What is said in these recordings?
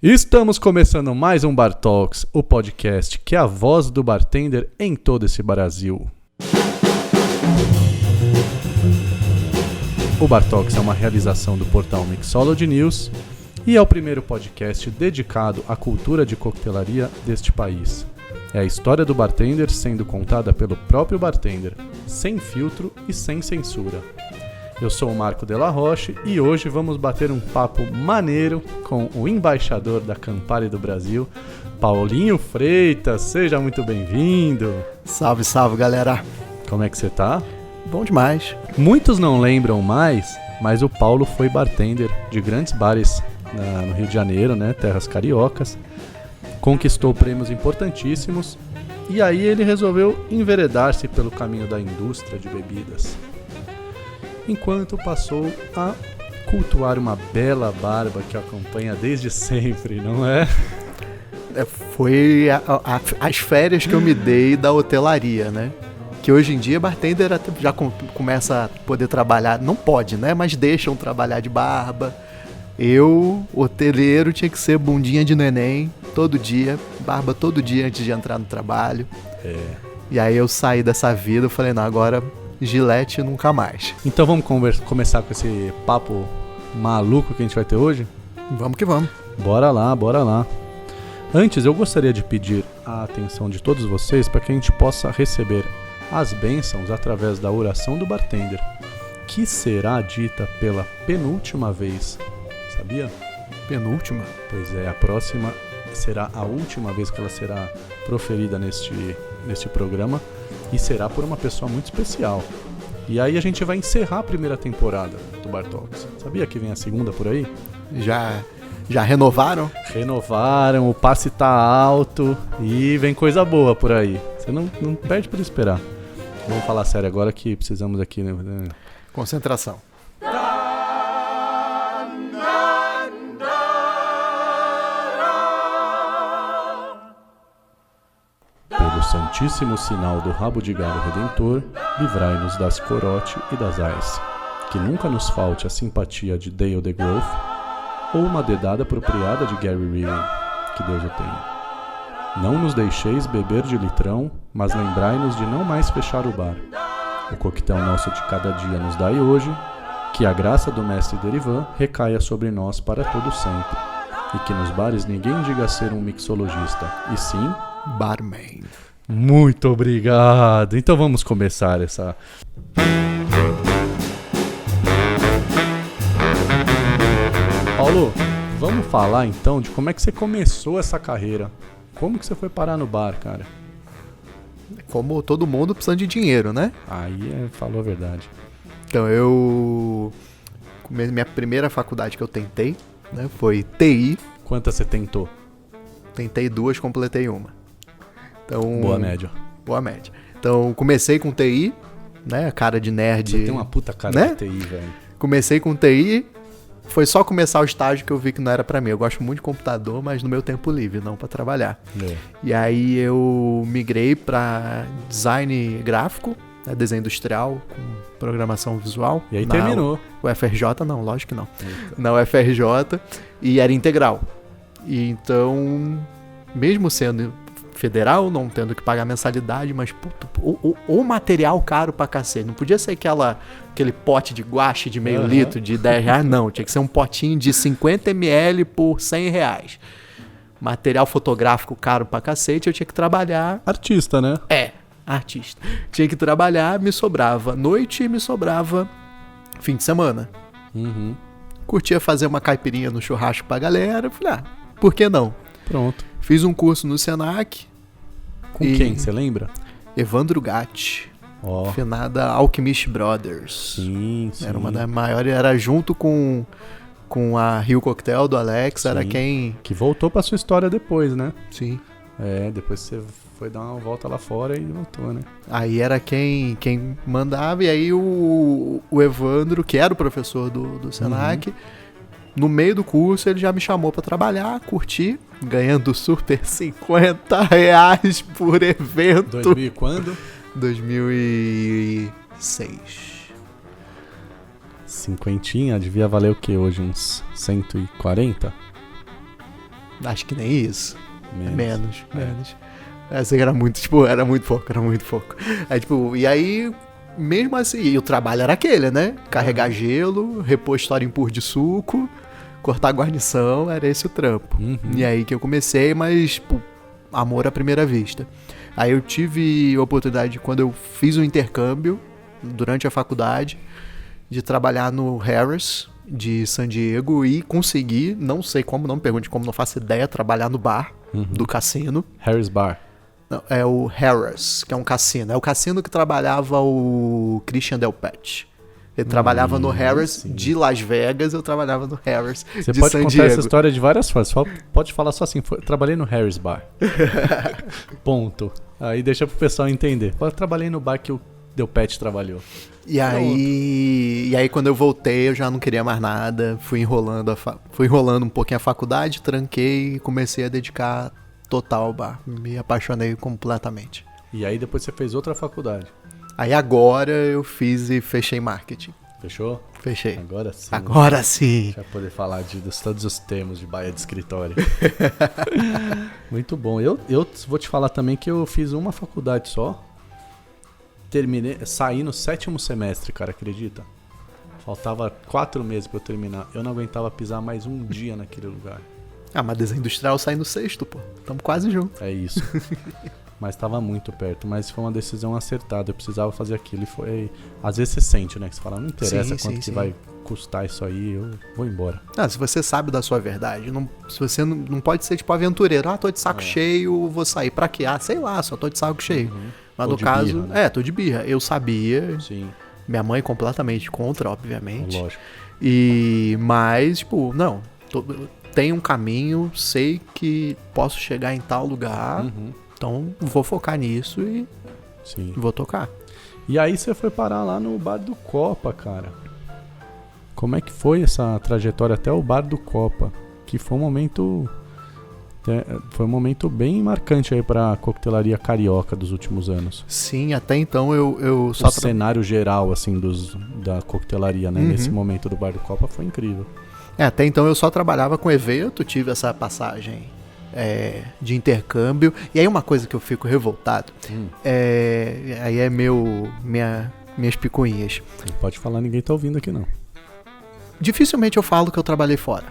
Estamos começando mais um Bar Talks, o podcast que é a voz do bartender em todo esse Brasil. O Bar Talks é uma realização do portal Mixology News e é o primeiro podcast dedicado à cultura de coquetelaria deste país. É a história do bartender sendo contada pelo próprio bartender, sem filtro e sem censura. Eu sou o Marco Della Roche e hoje vamos bater um papo maneiro com o embaixador da Campari do Brasil, Paulinho Freitas. Seja muito bem-vindo. Salve, salve, galera. Como é que você tá? Bom demais. Muitos não lembram mais, mas o Paulo foi bartender de grandes bares no Rio de Janeiro, né? Terras cariocas. Conquistou prêmios importantíssimos e aí ele resolveu enveredar-se pelo caminho da indústria de bebidas, enquanto passou a cultuar uma bela barba que o acompanha desde sempre, não é? Foi as férias que eu me dei da hotelaria, né? Que hoje em dia bartender já começa a poder trabalhar, não pode, né? Mas deixam trabalhar de barba. Eu, hoteleiro, tinha que ser bundinha de neném todo dia, barba todo dia antes de entrar no trabalho. E aí eu saí dessa vida, eu falei, não, agora Gillette nunca mais. Então vamos começar com esse papo maluco que a gente vai ter hoje? Vamos que vamos. Bora lá, bora lá. Antes, eu gostaria de pedir a atenção de todos vocês para que a gente possa receber as bênçãos através da oração do bartender, que será dita pela penúltima vez. Sabia? Penúltima? Pois é, a próxima será a última vez que ela será proferida neste programa e será por uma pessoa muito especial. E aí a gente vai encerrar a primeira temporada do Bar Talks. Sabia que vem a segunda por aí? Já renovaram? Renovaram, o passe tá alto e vem coisa boa por aí. Você não perde por esperar. Vamos falar sério agora que precisamos aqui, né? Concentração. Pelo santíssimo sinal do rabo de galo redentor, livrai-nos das corote e das ais. Que nunca nos falte a simpatia de Dale DeGroff ou uma dedada apropriada de Gary Regan, que Deus o tenha. Não nos deixeis beber de litrão, mas lembrai-nos de não mais fechar o bar. O coquetel nosso de cada dia nos dai hoje, que a graça do mestre Derivan recaia sobre nós para todo sempre, e que nos bares ninguém diga ser um mixologista, e sim barman. Muito obrigado. Então vamos começar essa... Paulo, vamos falar então de como é que você começou essa carreira. Como que você foi parar no bar, cara? Como todo mundo precisando de dinheiro, né? Aí falou a verdade. Então minha primeira faculdade que eu tentei, né, foi TI. Quantas você tentou? Tentei 2, completei uma. Então, boa média. Boa média. Então, comecei com TI, né? Cara de nerd. Você tem uma puta cara, né? De TI, velho. Comecei com TI. Foi só começar o estágio que eu vi que não era pra mim. Eu gosto muito de computador, mas no meu tempo livre, não pra trabalhar. E aí eu migrei pra design gráfico, né? Desenho industrial, com programação visual. E aí terminou. UFRJ, não, lógico que não. Eita. Na UFRJ. E era integral. E então, mesmo sendo federal, não tendo que pagar mensalidade, mas puto, o material caro pra cacete. Não podia ser aquele pote de guache de meio litro de R$10, não. Tinha que ser um potinho de 50 ml por R$100. Material fotográfico caro pra cacete, eu tinha que trabalhar... Artista, né? Artista. Tinha que trabalhar, me sobrava noite e me sobrava fim de semana. Uhum. Curtia fazer uma caipirinha no churrasco pra galera. Falei, por que não? Pronto. Fiz um curso no Senac. Com quem? Você lembra? Evandro Gatti. Finada Alchemist Brothers. Sim. Era uma das maiores. Era junto com a Rio Cocktail do Alex. Sim. Era quem... Que voltou pra sua história depois, né? Sim. Depois você foi dar uma volta lá fora e voltou, né? Aí era quem mandava. E aí o Evandro, que era o professor do Senac... No meio do curso, ele já me chamou pra trabalhar, curtir, ganhando super R$50 por evento. 2000 e quando? 2006. Cinquentinha, devia valer o que hoje? Uns 140? Acho que nem isso. Menos. Essa era muito pouco. Aí, tipo, e aí, mesmo assim, o trabalho era aquele, né? Carregar gelo, repor história em pur de suco, cortar guarnição, era esse o trampo. E aí que eu comecei, mas, tipo, amor à primeira vista. Aí eu tive a oportunidade, quando eu fiz o intercâmbio, durante a faculdade, de trabalhar no Harrah's de San Diego e consegui, não sei como, não me pergunte como, não faço ideia, trabalhar no bar do cassino. Harrah's Bar. Não, é o Harrah's, que é um cassino. É o cassino que trabalhava o Christian Del Pet. Ele trabalhava no Harrah's de Las Vegas, eu trabalhava no Harrah's de San Diego. Você pode contar essa história de várias formas. Pode falar só assim, trabalhei no Harrah's Bar. Ponto. Aí deixa pro pessoal entender. Eu trabalhei no bar que o Del Pet trabalhou. E aí quando eu voltei, eu já não queria mais nada. Fui enrolando um pouquinho a faculdade, tranquei e comecei a dedicar total ao bar. Me apaixonei completamente. E aí depois você fez outra faculdade? Aí agora eu fiz e fechei marketing. Fechou? Fechei. Agora sim. Já poder falar de todos os termos de Bahia de escritório. Muito bom. Eu vou te falar também que eu fiz uma faculdade só. Saí no 7º semestre, cara, acredita? Faltava 4 meses pra eu terminar. Eu não aguentava pisar mais um dia naquele lugar. Mas desenho industrial sai no 6º, pô. Tamo quase junto. É isso. Mas tava muito perto. Mas foi uma decisão acertada. Eu precisava fazer aquilo e foi... Às vezes você sente, né? Que você fala, não interessa quanto que vai custar isso aí, eu vou embora. Se você sabe da sua verdade, se você não pode ser tipo aventureiro. Tô de saco cheio, vou sair pra quê? Sei lá, só tô de saco cheio. Mas no caso, birra, né? Tô de birra. Eu sabia. Sim. Minha mãe completamente contra, obviamente. Lógico. Mas, tipo, não. Tenho um caminho, sei que posso chegar em tal lugar. Então, vou focar nisso e vou tocar. E aí você foi parar lá no Bar do Copa, cara. Como é que foi essa trajetória até o Bar do Copa? Que foi um momento bem marcante aí pra coquetelaria carioca dos últimos anos. Sim, até então eu só... O cenário geral, assim, da coquetelaria, né? Nesse momento do Bar do Copa foi incrível. Até então eu só trabalhava com evento, tive essa passagem de intercâmbio. E aí uma coisa que eu fico revoltado, aí é minhas picuinhas. Não pode falar, ninguém tá ouvindo aqui não. Dificilmente eu falo que eu trabalhei fora.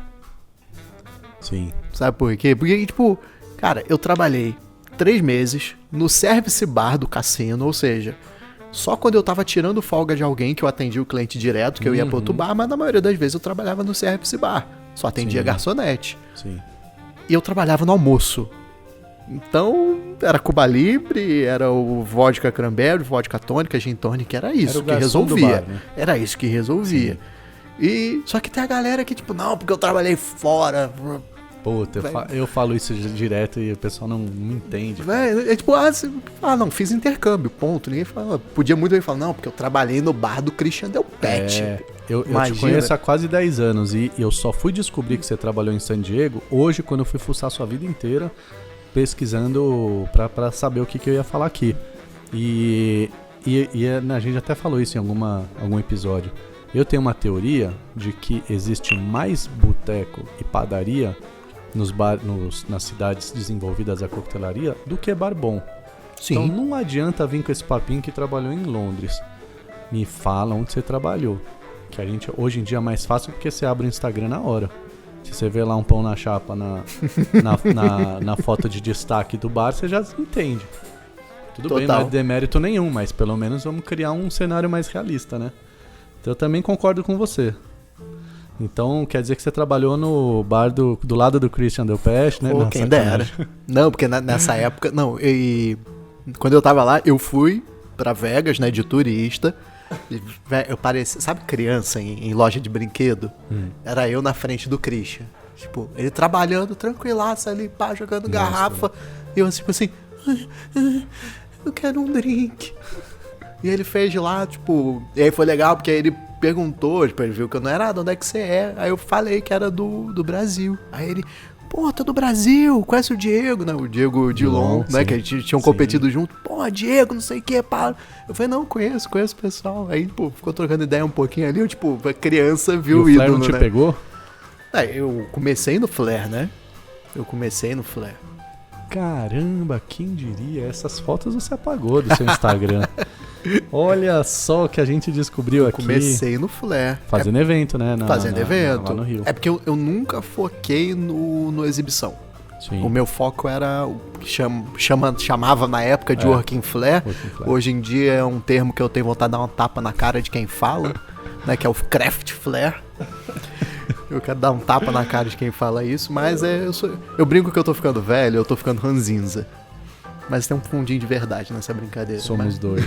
Sim. Sabe por quê? Porque, tipo, cara, eu trabalhei 3 meses no service bar do cassino, ou seja, só quando eu tava tirando folga de alguém que eu atendia o cliente direto, que eu ia pro outro bar, mas na maioria das vezes eu trabalhava no service bar. Só atendia garçonete. Sim. E eu trabalhava no almoço. Então, era Cuba Libre, era o vodka cranberry, vodka tônica, gin tônica, era isso que resolvia. Bar, né? Era isso que resolvia. Sim. Só que tem a galera que, tipo, não, porque eu trabalhei fora. Puta, eu falo isso direto e o pessoal não entende. É tipo, não, fiz intercâmbio, ponto. Ninguém fala. Podia muito bem falar, não, porque eu trabalhei no bar do Christian Del Pet. Eu te conheço há quase 10 anos e eu só fui descobrir que você trabalhou em San Diego hoje, quando eu fui fuçar sua vida inteira, pesquisando pra saber o que eu ia falar aqui. E a gente até falou isso em algum episódio. Eu tenho uma teoria de que existe mais boteco e padaria nas cidades desenvolvidas a coquetelaria do que bar bom. Sim. Então não adianta vir com esse papinho que trabalhou em Londres. Me fala onde você trabalhou. Que a gente, hoje em dia é mais fácil porque você abre o Instagram na hora. Se você vê lá um pão na chapa na foto de destaque do bar, você já entende. Tudo bem, não é demérito nenhum, mas pelo menos vamos criar um cenário mais realista, né? Então eu também concordo com você. Então quer dizer que você trabalhou no bar do lado do Christian Del Pet, né? Quem dera. Não, porque nessa época... Não, quando eu tava lá, eu fui pra Vegas, né, de turista. Eu parecia... Sabe criança em loja de brinquedo? Era eu na frente do Christian. Tipo, ele trabalhando tranquilaço ali, pá, jogando garrafa. E eu tipo assim... Eu quero um drink. E ele fez lá, tipo... E aí foi legal, porque aí ele perguntou, tipo, ele viu que eu não era, de onde é que você é? Aí eu falei que era do Brasil. Aí ele... Pô, tô do Brasil, conhece o Diego, né? O Diego Dilon, né? Sim. Que a gente tinha competido junto. Pô, Diego, não sei o que, pá. Eu falei, não, conheço o pessoal. Aí, pô, ficou trocando ideia um pouquinho ali. Eu, tipo, a criança viu o ídolo, não te pegou? Eu comecei no Flair, né? Eu comecei no flare. Caramba, quem diria? Essas fotos você apagou do seu Instagram. Olha só o que a gente descobriu aqui. Comecei no flare. Fazendo evento, né? Fazendo evento. Lá no Rio. É porque eu nunca foquei no exibição. Sim. O meu foco era o que chamava na época de working flare. Hoje em dia é um termo que eu tenho vontade de dar uma tapa na cara de quem fala, né? Que é o craft flare. Eu quero dar um tapa na cara de quem fala isso, mas eu brinco que eu tô ficando velho, eu tô ficando ranzinza. Mas tem um fundinho de verdade nessa brincadeira. Somos dois.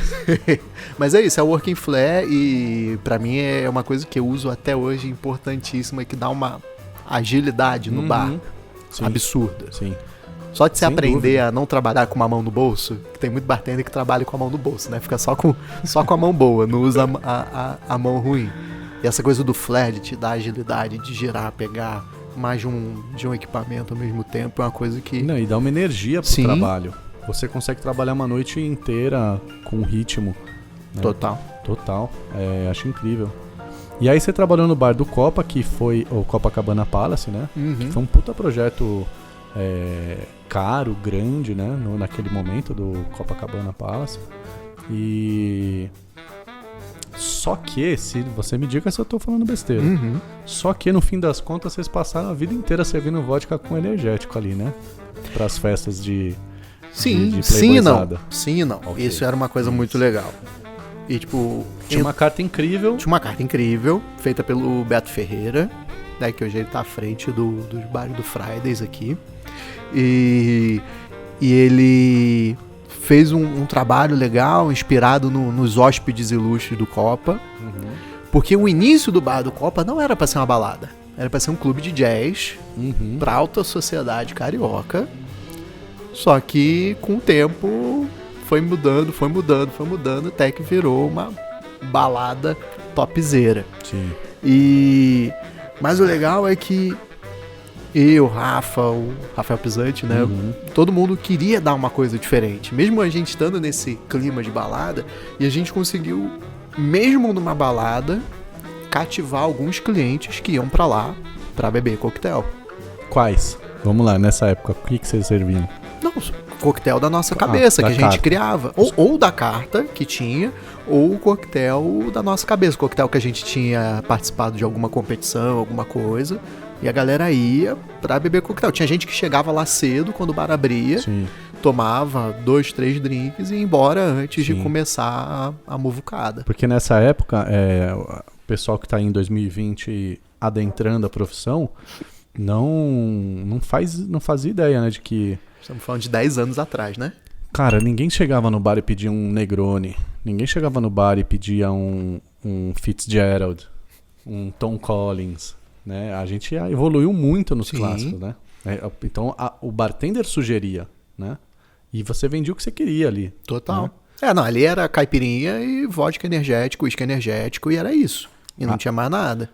Mas é isso, é o working flare e pra mim é uma coisa que eu uso até hoje, importantíssima, que dá uma agilidade no bar. Sim. Absurda. Sim. Só de você Sem aprender dúvida. a não trabalhar com uma mão no bolso, que tem muito bartender que trabalha com a mão no bolso, né? Fica só com a mão boa, não usa a mão ruim. E essa coisa do flare, de te dar agilidade, de girar, pegar mais de um equipamento ao mesmo tempo, é uma coisa que... Não, e dá uma energia pro Sim. trabalho. Você consegue trabalhar uma noite inteira com ritmo. Né? Total. Acho incrível. E aí você trabalhou no bar do Copa, que foi o Copacabana Palace, né? Que foi um puta projeto caro, grande, né? Naquele momento do Copacabana Palace. E... Só que, se você me diga se eu tô falando besteira. Só que, no fim das contas, vocês passaram a vida inteira servindo vodka com energético ali, né? Pras festas de Sim playboyzada. Sim e não. Okay. Isso era uma coisa muito legal. E, tipo... Tinha uma carta incrível. Tinha uma carta incrível, feita pelo Beto Ferreira, né, que hoje ele tá à frente dos bares do Fridays aqui. E ele fez um trabalho legal, inspirado nos hóspedes ilustres do Copa. Porque o início do bar do Copa não era pra ser uma balada. Era pra ser um clube de jazz pra alta sociedade carioca. Só que, com o tempo... Foi mudando, até que virou uma balada topzera. Sim. Mas o legal é que eu, o Rafael Pisante, né? Todo mundo queria dar uma coisa diferente. Mesmo a gente estando nesse clima de balada, e a gente conseguiu, mesmo numa balada, cativar alguns clientes que iam pra lá pra beber coquetel. Quais? Vamos lá, nessa época, o que vocês serviam? Não, coquetel da nossa cabeça, que a gente carta. criava. Ou da carta que tinha, ou o coquetel da nossa cabeça. O coquetel que a gente tinha participado de alguma competição, alguma coisa. E a galera ia pra beber coquetel. Tinha gente que chegava lá cedo, quando o bar abria, Sim. tomava 2, 3 drinks e ia embora antes Sim. de começar a muvucada. Porque nessa época, o pessoal que tá em 2020 adentrando a profissão, não fazia ideia, né, de que... Estamos falando de 10 anos atrás, né? Cara, ninguém chegava no bar e pedia um Negroni. Ninguém chegava no bar e pedia um Fitzgerald, um Tom Collins, né? A gente evoluiu muito nos Sim. clássicos, né? Então, o bartender sugeria, né? E você vendia o que você queria ali. Total. Né? Não, ali era caipirinha e vodka energético, uísque energético, e era isso. E não tinha mais nada.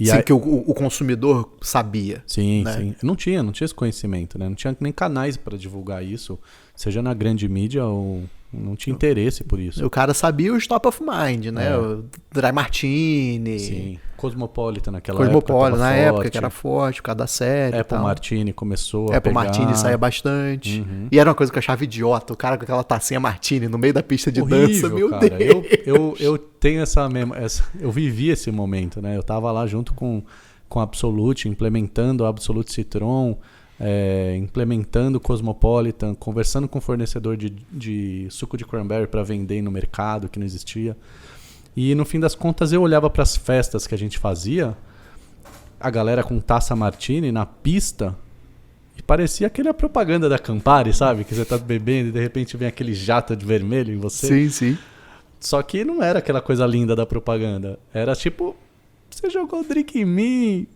E Sim, aí... que o consumidor sabia. Sim, né? sim. Não tinha esse conhecimento, né? Não tinha nem canais para divulgar isso, seja na grande mídia ou não tinha interesse por isso. O cara sabia os top of mind, né? O Dry Martini. Sim. Cosmopolitan naquela Cosmopolitan, época. na época que era forte, por causa da série. Apple Martini começou a Apple pegar. Martini saía bastante. E era uma coisa que eu achava idiota. O cara com aquela tacinha Martini no meio da pista de dança. Meu cara. Deus. Eu tenho eu vivi esse momento, né? Eu tava lá junto com a Absolute, implementando a Absolute Citron, implementando o Cosmopolitan, conversando com o fornecedor de suco de cranberry para vender no mercado, que não existia. E no fim das contas eu olhava para as festas que a gente fazia, a galera com taça Martini na pista, e parecia aquela propaganda da Campari, sabe? Que você tá bebendo e de repente vem aquele jato de vermelho em você. Sim, sim. Só que não era aquela coisa linda da propaganda. Era tipo, você jogou o drink em mim.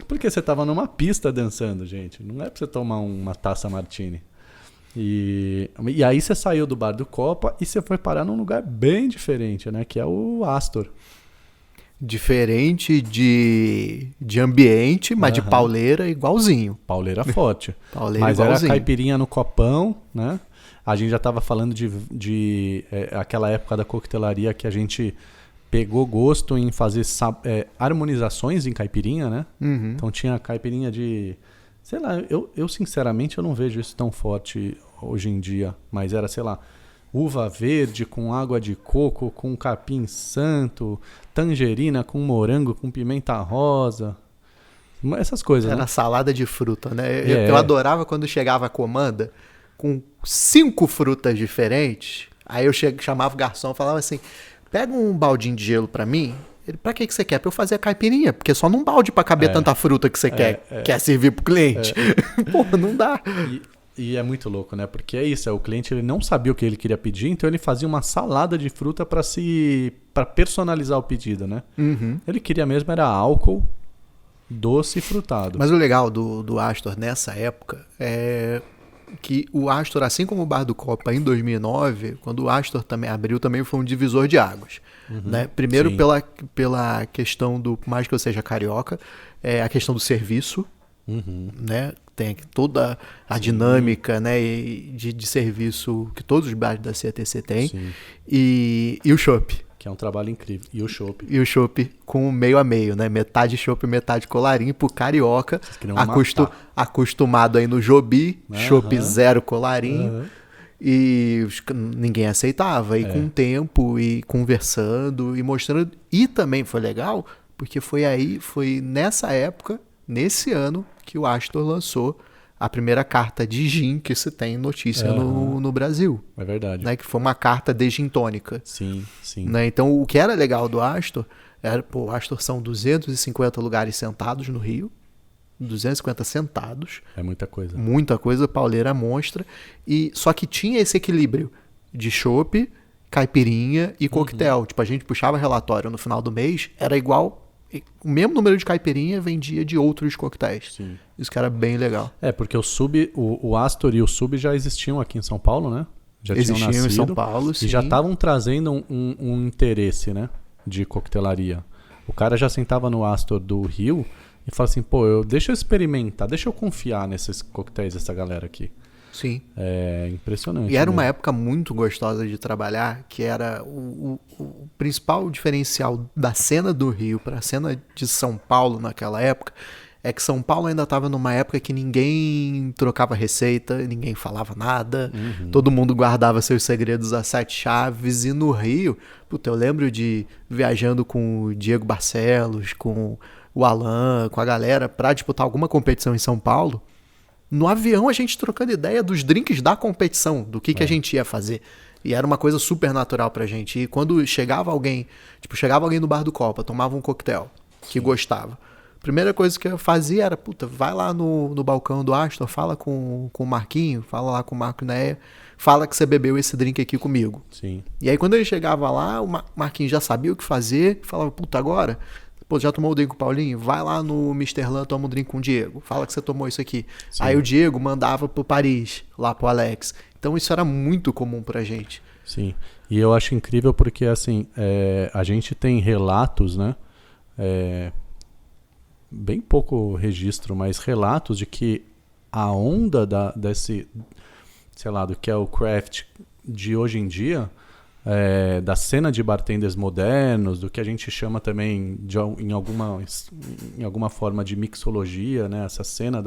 Porque você tava numa pista dançando, gente. Não é pra você tomar uma taça Martini. E aí você saiu do bar do Copa e você foi parar num lugar bem diferente, né? Que é o Astor. Diferente de ambiente, mas de pauleira igualzinho. Pauleira forte. Pauleira mas igualzinho. Era caipirinha no copão, né? A gente já tava falando de aquela época da coquetelaria que a gente pegou gosto em fazer harmonizações em caipirinha, né? Então tinha caipirinha de Sei lá, eu sinceramente eu não vejo isso tão forte hoje em dia. Mas era, sei lá, uva verde com água de coco, com capim santo, tangerina com morango, com pimenta rosa. Essas coisas, Era né? salada de fruta, né? Eu adorava quando chegava a comanda com 5 frutas diferentes. Aí eu chamava o garçom e falava assim: pega um baldinho de gelo pra mim. Ele, pra que você quer? Pra eu fazer a caipirinha. Porque só num balde pra caber tanta fruta que você quer servir pro cliente. Porra, não dá. E é muito louco, né? Porque é isso, o cliente ele não sabia o que ele queria pedir, então ele fazia uma salada de fruta para personalizar o pedido, né? Uhum. Ele queria mesmo era álcool, doce e frutado. Mas o legal do Astor nessa época é que o Astor, assim como o Bar do Copa em 2009, quando o Astor também abriu, também foi um divisor de águas. Né? Primeiro pela questão do, por mais que eu seja carioca, a questão do serviço, né? Tem toda a dinâmica, né, de serviço que todos os bares da CTC têm. E o chopp. Que é um trabalho incrível. E o chopp. E o chopp com meio a meio, né? Metade chopp, metade colarinho pro carioca. Acostumado aí no Jobi, chopp zero colarinho. E ninguém aceitava. E com o tempo, e conversando, e mostrando. E também foi legal, porque foi nessa época, nesse ano, que o Astor lançou a primeira carta de gin que se tem notícia no Brasil. É verdade. Né? Que foi uma carta de gin tônica. Sim. Né? Então, o que era legal do Astor era, o Astor são 250 lugares sentados no Rio. 250 sentados. É muita coisa. Muita coisa, pauleira monstra. Só que tinha esse equilíbrio de chopp, caipirinha e coquetel. Tipo, a gente puxava relatório no final do mês, era igual. O mesmo número de caipirinha vendia de outros coquetéis. Sim. Isso que era bem legal. Porque o Astor e o Sub já existiam aqui em São Paulo, né? Já existiam tinham nascido, em São Paulo, sim. E já estavam trazendo um interesse, né? De coquetelaria. O cara já sentava no Astor do Rio e falava assim, deixa eu experimentar, deixa eu confiar nesses coquetéis dessa galera aqui. Sim. É impressionante. E era uma época muito gostosa de trabalhar, que era o principal diferencial da cena do Rio para a cena de São Paulo naquela época, é que São Paulo ainda estava numa época que ninguém trocava receita, ninguém falava nada, todo mundo guardava seus segredos a 7 chaves, e no Rio, eu lembro de viajando com o Diego Barcelos, com o Alan, com a galera, para disputar alguma competição em São Paulo. No avião, a gente trocando ideia dos drinks da competição, do que a gente ia fazer. E era uma coisa super natural pra gente. E quando chegava alguém no Bar do Copa, tomava um coquetel que gostava. A primeira coisa que eu fazia era, vai lá no balcão do Astor, fala com o Marquinho, fala lá com o Marco Neia, fala que você bebeu esse drink aqui comigo. Sim. E aí quando ele chegava lá, o Marquinho já sabia o que fazer, falava, agora... já tomou o drink com o Paulinho? Vai lá no Mr. Lan, toma um drink com o Diego. Fala que você tomou isso aqui. Sim. Aí o Diego mandava pro Paris, lá pro Alex. Então isso era muito comum pra gente. Sim. E eu acho incrível porque, assim, a gente tem relatos, né? Bem pouco registro, mas relatos de que a onda desse, sei lá, do que é o craft de hoje em dia... da cena de bartenders modernos, do que a gente chama também em alguma forma de mixologia, né? Essa cena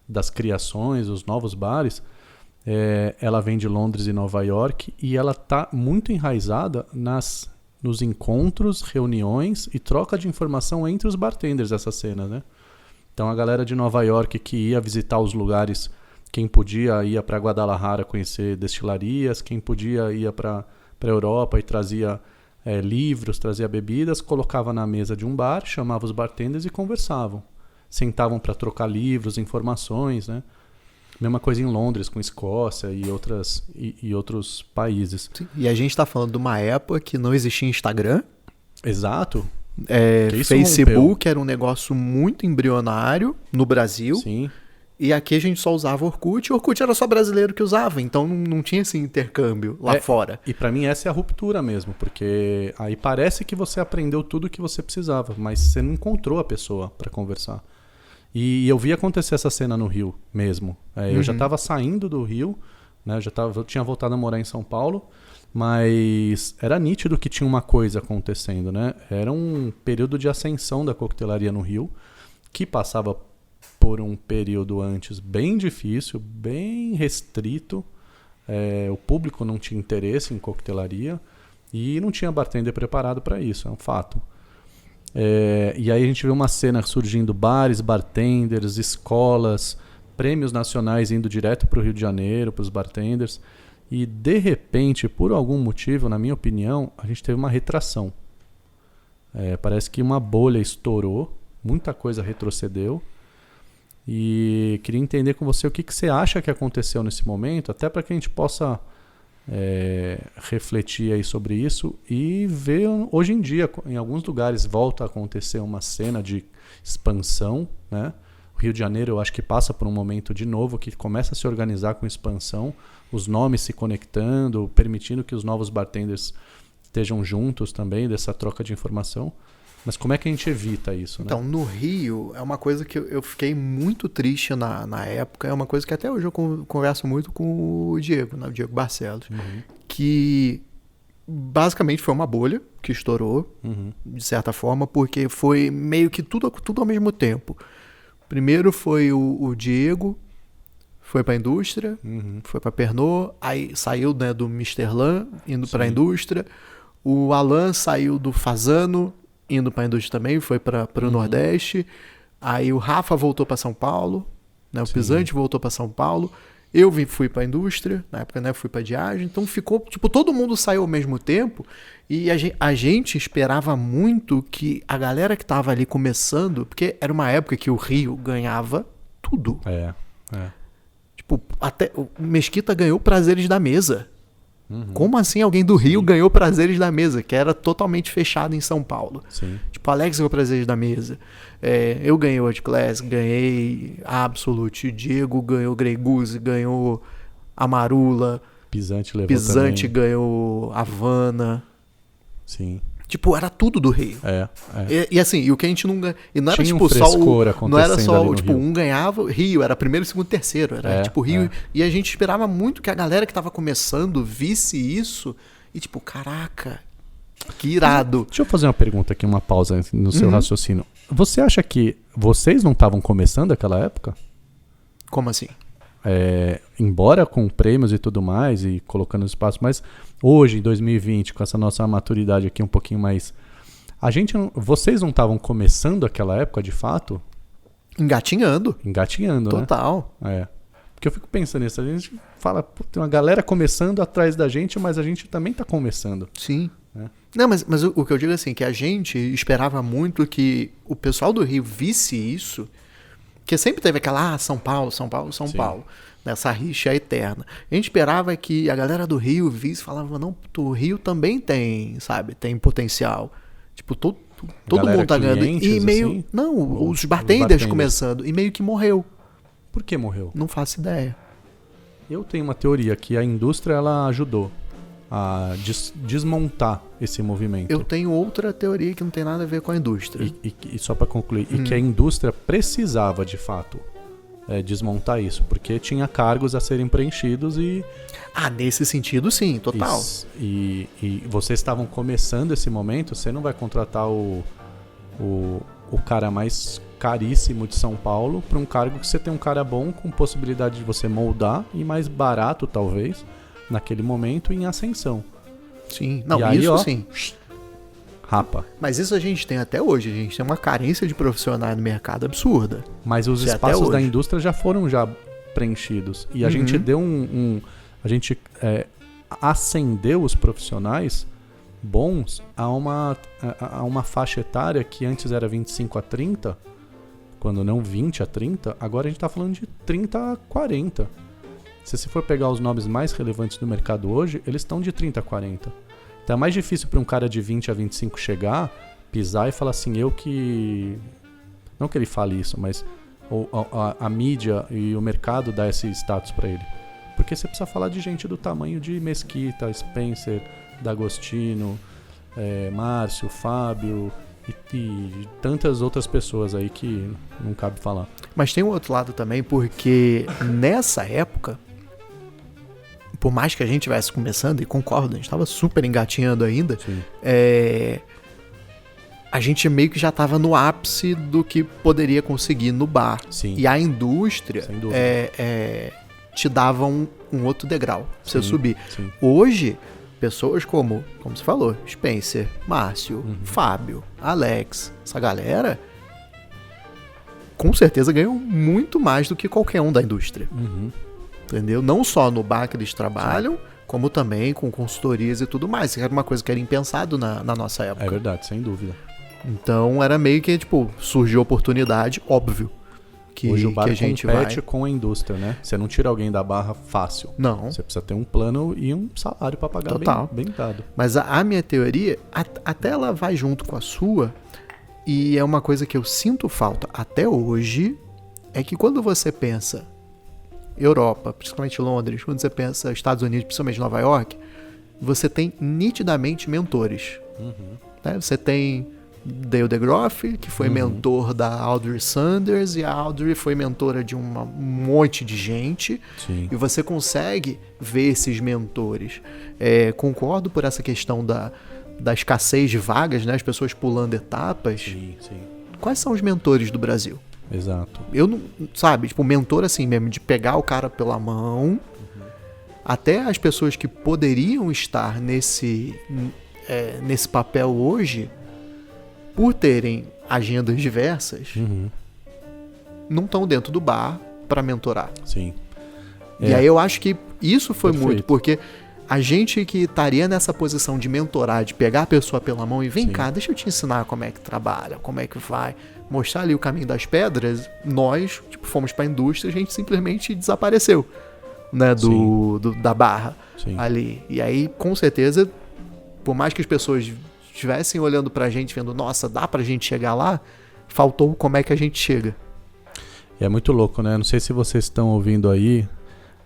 das criações, os novos bares, ela vem de Londres e Nova York e ela está muito enraizada nos encontros, reuniões e troca de informação entre os bartenders dessa cena, né? Então a galera de Nova York que ia visitar os lugares, quem podia ia para Guadalajara conhecer destilarias, quem podia ia para Europa e trazia livros, trazia bebidas, colocava na mesa de um bar, chamava os bartenders e conversavam. Sentavam para trocar livros, informações, né? Mesma coisa em Londres, com Escócia e outros países. Sim. E a gente está falando de uma época que não existia Instagram. Exato. Facebook era um negócio muito embrionário no Brasil. Sim. E aqui a gente só usava Orkut, e Orkut era só brasileiro que usava, então não tinha esse intercâmbio lá fora. E pra mim essa é a ruptura mesmo, porque aí parece que você aprendeu tudo o que você precisava, mas você não encontrou a pessoa pra conversar. E eu vi acontecer essa cena no Rio mesmo. Eu já estava saindo do Rio, né? Eu tinha voltado a morar em São Paulo, mas era nítido que tinha uma coisa acontecendo, né? Era um período de ascensão da coquetelaria no Rio, que passava por um período antes bem difícil, bem restrito. O público não tinha interesse em coquetelaria e não tinha bartender preparado para isso, é um fato. E aí a gente vê uma cena surgindo, bares, bartenders, escolas, prêmios nacionais indo direto para o Rio de Janeiro, para os bartenders. E de repente, por algum motivo, na minha opinião, a gente teve uma retração. Parece que uma bolha estourou, muita coisa retrocedeu. E queria entender com você o que você acha que aconteceu nesse momento, até para que a gente possa refletir aí sobre isso e ver, hoje em dia, em alguns lugares volta a acontecer uma cena de expansão, né? O Rio de Janeiro eu acho que passa por um momento de novo que começa a se organizar com expansão, os nomes se conectando, permitindo que os novos bartenders estejam juntos também, dessa troca de informação. Mas como é que a gente evita isso, né? Então, no Rio, é uma coisa que eu fiquei muito triste na época, é uma coisa que até hoje eu converso muito com o Diego, né? O Diego Barcelos, que basicamente foi uma bolha que estourou, de certa forma, porque foi meio que tudo ao mesmo tempo. Primeiro foi o Diego, foi para a indústria, foi para Pernod, aí saiu, né, do Misterlan, indo para a indústria. O Alan saiu do Fasano, indo para a indústria também, foi para o Nordeste. Aí o Rafa voltou para São Paulo, né, o Pisante voltou para São Paulo. Eu fui para a indústria, na época, né, fui para a Diageo. Então ficou, tipo, todo mundo saiu ao mesmo tempo. E a gente esperava muito que a galera que estava ali começando, porque era uma época que o Rio ganhava tudo. Tipo, até o Mesquita ganhou Prazeres da Mesa. Como assim alguém do Rio ganhou Prazeres da Mesa, que era totalmente fechado em São Paulo? Sim. Tipo, Alex ganhou Prazeres da Mesa. Eu ganhei World Class, ganhei Absolute, Diego ganhou Grey Goose, ganhou Amarula. Pisante levou Pisante também. ganhou Havana. Sim. Tipo, era tudo do Rio. E assim, e o que a gente não ganha. E não era Tinha tipo um só frescor não era só, acontecendo tipo, ali no Rio. um ganhava, Rio, era primeiro, segundo, terceiro. Era tipo Rio. E a gente esperava muito que a galera que tava começando visse isso e tipo, caraca, que irado. Deixa eu fazer uma pergunta aqui, uma pausa no seu raciocínio. Você acha que vocês não estavam começando naquela época? Como assim? Embora com prêmios e tudo mais, e colocando no espaço, mas hoje, em 2020, com essa nossa maturidade aqui um pouquinho mais... vocês não estavam começando aquela época, de fato? Engatinhando, Total. Né? Porque eu fico pensando nisso, a gente fala, tem uma galera começando atrás da gente, mas a gente também está começando. Sim. Não, mas o que eu digo é assim, que a gente esperava muito que o pessoal do Rio visse isso, porque sempre teve aquela, São Paulo, nessa rixa eterna. A gente esperava que a galera do Rio visse e falava, não, o Rio também tem, sabe, tem potencial. Tipo, todo mundo tá ganhando. E meio, assim? não, os bartenders começando, e meio que morreu. Por que morreu? Não faço ideia. Eu tenho uma teoria que a indústria ela ajudou a desmontar esse movimento. Eu tenho outra teoria que não tem nada a ver com a indústria. E só para concluir, e que a indústria precisava de fato desmontar isso, porque tinha cargos a serem preenchidos e... nesse sentido sim, total. E vocês estavam começando esse momento, você não vai contratar o cara mais caríssimo de São Paulo para um cargo que você tem um cara bom com possibilidade de você moldar e mais barato talvez, naquele momento, em ascensão. Sim, não, e aí, isso ó, sim. Rapa. Mas isso a gente tem até hoje, a gente tem uma carência de profissionais no mercado absurda. Mas os espaços da indústria já foram preenchidos. E a gente deu a gente acendeu os profissionais bons a uma faixa etária que antes era 25 a 30, quando não 20 a 30, agora a gente está falando de 30 a 40. Se você for pegar os nomes mais relevantes do mercado hoje, eles estão de 30 a 40. Então é mais difícil para um cara de 20 a 25 chegar, pisar e falar assim, não que ele fale isso, mas a mídia e o mercado dá esse status para ele. Porque você precisa falar de gente do tamanho de Mesquita, Spencer, D'Agostino, Márcio, Fábio e tantas outras pessoas aí que não cabe falar. Mas tem um outro lado também, porque nessa época, por mais que a gente estivesse começando, e concordo, a gente estava super engatinhando ainda, a gente meio que já estava no ápice do que poderia conseguir no bar. Sim. E a indústria Sem dúvida. te dava um outro degrau pra você subir. Sim. Hoje, pessoas como você falou, Spencer, Márcio, Fábio, Alex, essa galera, com certeza ganham muito mais do que qualquer um da indústria. Uhum. Entendeu? Não só no bar que eles trabalham, como também com consultorias e tudo mais. Isso era uma coisa que era impensado na nossa época. É verdade, sem dúvida. Então era meio que, tipo, surgiu oportunidade, óbvio. Que, Hoje o bar que a gente compete vai. com a indústria, né? Você não tira alguém da barra fácil. Não. Você precisa ter um plano e um salário pra pagar Total. bem dado. Mas a minha teoria, até ela vai junto com a sua, e é uma coisa que eu sinto falta até hoje, é que quando você pensa Europa, principalmente Londres, quando você pensa Estados Unidos, principalmente Nova York, você tem nitidamente mentores. Né? Você tem Dale DeGroff, que foi mentor da Audrey Sanders, e a Audrey foi mentora de um monte de gente. Sim. E você consegue ver esses mentores. Concordo por essa questão da escassez de vagas, né? As pessoas pulando etapas. Sim, sim. Quais são os mentores do Brasil? Exato. Eu não, sabe, tipo, mentor assim mesmo, de pegar o cara pela mão, até as pessoas que poderiam estar nesse papel hoje, por terem agendas diversas, não estão dentro do bar para mentorar. Sim. E aí eu acho que isso foi Perfeito. muito, porque a gente que estaria nessa posição de mentorar, de pegar a pessoa pela mão e vem Sim. cá, deixa eu te ensinar como é que trabalha, como é que vai, mostrar ali o caminho das pedras, nós, tipo, fomos para a indústria, a gente simplesmente desapareceu, né, da barra Sim. ali. E aí, com certeza, por mais que as pessoas estivessem olhando pra gente, vendo, nossa, dá pra gente chegar lá, faltou como é que a gente chega. E é muito louco, né? Não sei se vocês estão ouvindo aí,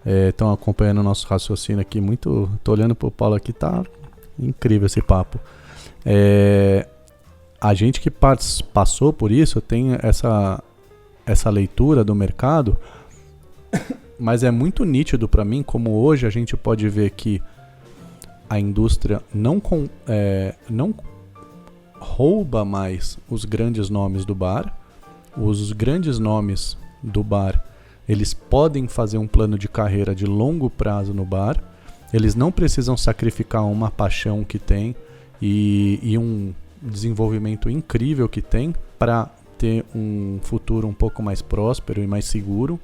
estão acompanhando o nosso raciocínio aqui. Tô olhando pro Paulo aqui, tá incrível esse papo. A gente que passou por isso tem essa leitura do mercado, mas é muito nítido pra mim como hoje a gente pode ver que a indústria não rouba mais os grandes nomes do bar. Os grandes nomes do bar, eles podem fazer um plano de carreira de longo prazo no bar. Eles não precisam sacrificar uma paixão que tem e um desenvolvimento incrível que tem para ter um futuro um pouco mais próspero e mais seguro.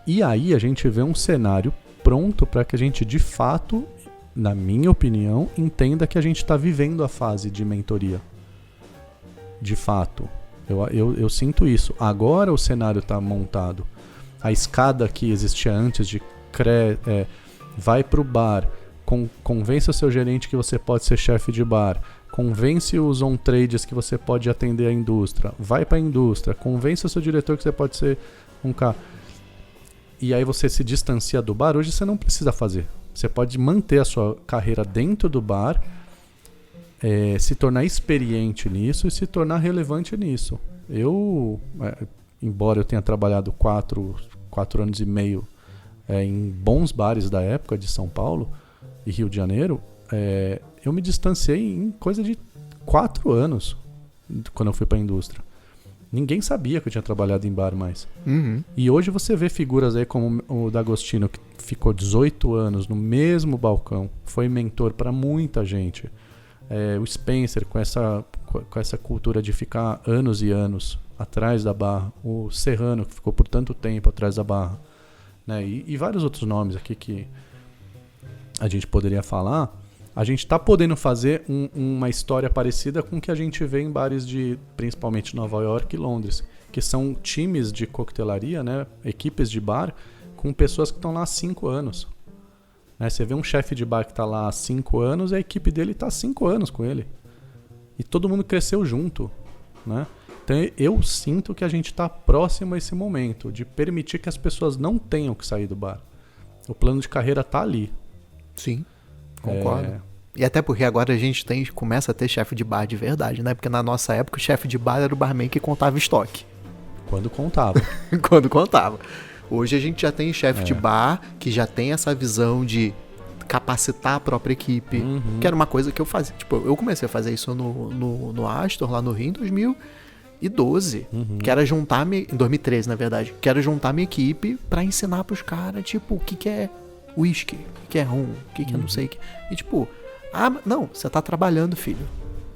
E aí a gente vê um cenário pronto para que a gente, de fato, na minha opinião, entenda que a gente está vivendo a fase de mentoria. De fato. Eu sinto isso. Agora o cenário está montado. A escada que existia antes de vai para o bar, convence o seu gerente que você pode ser chefe de bar, convence os on-trades que você pode atender a indústria, vai para a indústria, convence o seu diretor que você pode ser um cara. E aí você se distancia do bar. Hoje você não precisa fazer. Você pode manter a sua carreira dentro do bar, se tornar experiente nisso e se tornar relevante nisso. Embora eu tenha trabalhado 4 anos e meio em bons bares da época de São Paulo e Rio de Janeiro, eu me distanciei em coisa de 4 anos quando eu fui para a indústria. Ninguém sabia que eu tinha trabalhado em bar mais. E hoje você vê figuras aí como o D'Agostino, que ficou 18 anos no mesmo balcão, foi mentor para muita gente. O Spencer, com essa cultura de ficar anos e anos atrás da barra. O Serrano, que ficou por tanto tempo atrás da barra. Né? E vários outros nomes aqui que a gente poderia falar. A gente está podendo fazer uma história parecida com o que a gente vê em bares de, principalmente Nova York e Londres, que são times de coquetelaria, né? Equipes de bar, com pessoas que estão lá há 5 anos. Né? Você vê um chefe de bar que está lá há 5 anos e a equipe dele está há 5 anos com ele. E todo mundo cresceu junto. Né? Então eu sinto que a gente está próximo a esse momento, de permitir que as pessoas não tenham que sair do bar. O plano de carreira está ali. Sim. Concordo. E até porque agora a gente começa a ter chefe de bar de verdade, né? Porque na nossa época o chefe de bar era o barman que contava estoque. Quando contava. Quando contava. Hoje a gente já tem chefe de bar que já tem essa visão de capacitar a própria equipe, que era uma coisa que eu fazia. Tipo, eu comecei a fazer isso no Astor, lá no Rio, em 2012, que era juntar, em 2013, na verdade, que era juntar minha equipe pra ensinar pros caras, tipo, o que é whisky, o que é rum, o que é não sei o que. E tipo, não, você tá trabalhando, filho.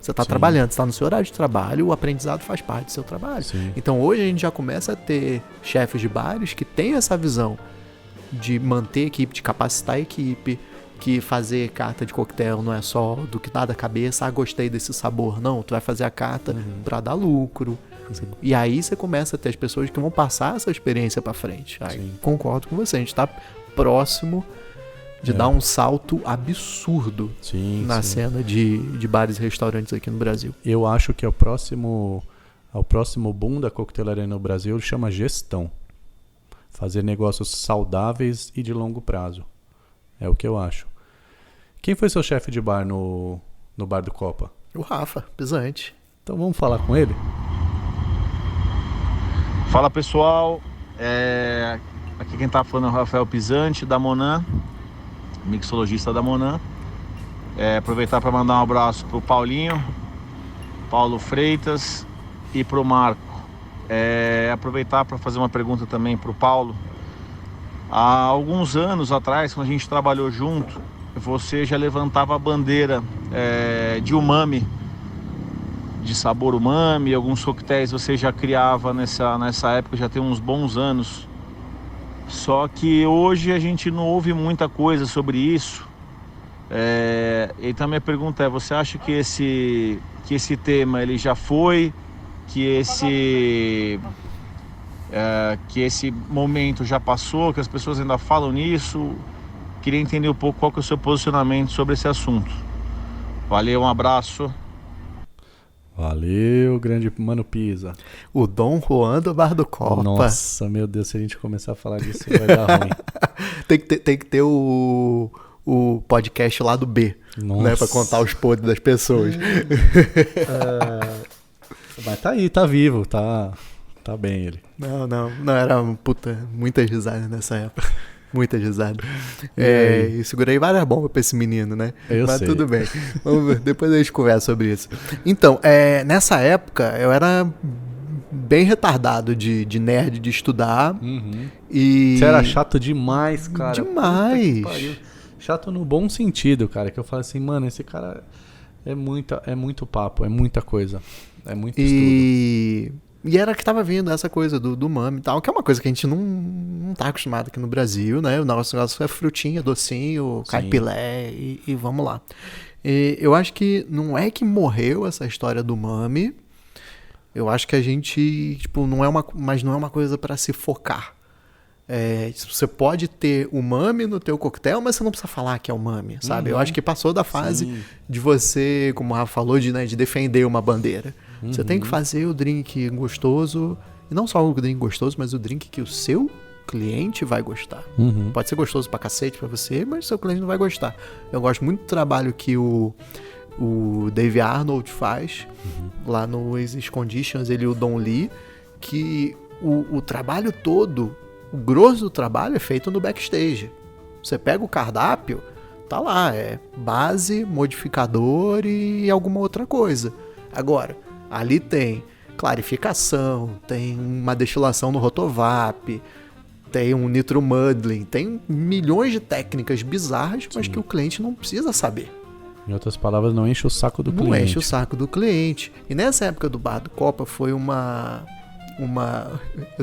Você tá trabalhando, você tá no seu horário de trabalho, o aprendizado faz parte do seu trabalho. Sim. Então hoje a gente já começa a ter chefes de bares que têm essa visão de manter a equipe, de capacitar a equipe, que fazer carta de coquetel não é só do que dá da cabeça, gostei desse sabor. Não, tu vai fazer a carta pra dar lucro. E aí você começa a ter as pessoas que vão passar essa experiência pra frente. Aí, concordo com você, a gente tá próximo de dar um salto absurdo na cena de bares e restaurantes aqui no Brasil. Eu acho que o próximo boom da coquetelaria no Brasil chama gestão. Fazer negócios saudáveis e de longo prazo. É o que eu acho. Quem foi seu chefe de bar no bar do Copa? O Rafa Pisante. Então vamos falar com ele? Fala pessoal, aqui quem tá falando é o Rafael Pisante da Monan, mixologista da Monan. Aproveitar para mandar um abraço pro Paulinho, Paulo Freitas e pro Marco. Aproveitar para fazer uma pergunta também pro Paulo. Há alguns anos atrás, quando a gente trabalhou junto, você já levantava a bandeira de umami, de sabor umami, alguns coquetéis você já criava nessa época, já tem uns bons anos. Só que hoje a gente não ouve muita coisa sobre isso. Então minha pergunta é, você acha que esse tema ele já foi, que esse momento já passou, que as pessoas ainda falam nisso? Queria entender um pouco qual que é o seu posicionamento sobre esse assunto. Valeu, um abraço. Valeu, grande Mano Pisa. O Dom Juan do Bar do Copa. Nossa, meu Deus, se a gente começar a falar disso vai dar ruim. Tem que ter o podcast lá do B, né, pra contar os podres das pessoas. Mas tá aí, tá vivo, tá bem ele. Não, era muitas risadas nessa época. Muitas risadas. E segurei várias bombas pra esse menino, né? Mas sei. Tudo bem. Vamos ver, depois a gente conversa sobre isso. Então, nessa época, eu era bem retardado de nerd, de estudar. E... Você era chato demais, cara. Demais. Chato no bom sentido, cara. Que eu falo assim, mano, esse cara é muito papo, é muita coisa. É muito estudo. E era que tava vindo essa coisa do umami e tal, que é uma coisa que a gente não tá acostumado aqui no Brasil, né? O nosso negócio é frutinha, docinho, caipilé e vamos lá. E eu acho que não é que morreu essa história do umami. Eu acho que a gente, tipo, não é uma coisa para se focar. Você pode ter umami no teu coquetel, mas você não precisa falar que é umami, sabe? Eu acho que passou da fase de você, como o Rafa falou, de defender uma bandeira. Você tem que fazer o drink gostoso, e não só o drink gostoso, mas o drink que o seu cliente vai gostar. Pode ser gostoso pra cacete pra você, mas o seu cliente não vai gostar. Eu gosto muito do trabalho que o Dave Arnold faz, lá no Exist Conditions, ele e o Don Lee, que o trabalho todo, o grosso do trabalho é feito no backstage. Você pega o cardápio, tá lá, base, modificador e alguma outra coisa. Agora, ali tem clarificação, tem uma destilação no rotovap, tem um nitro muddling, tem milhões de técnicas bizarras, mas que o cliente não precisa saber. Em outras palavras, não enche o saco do cliente. Não enche o saco do cliente. E nessa época do Bar do Copa foi eu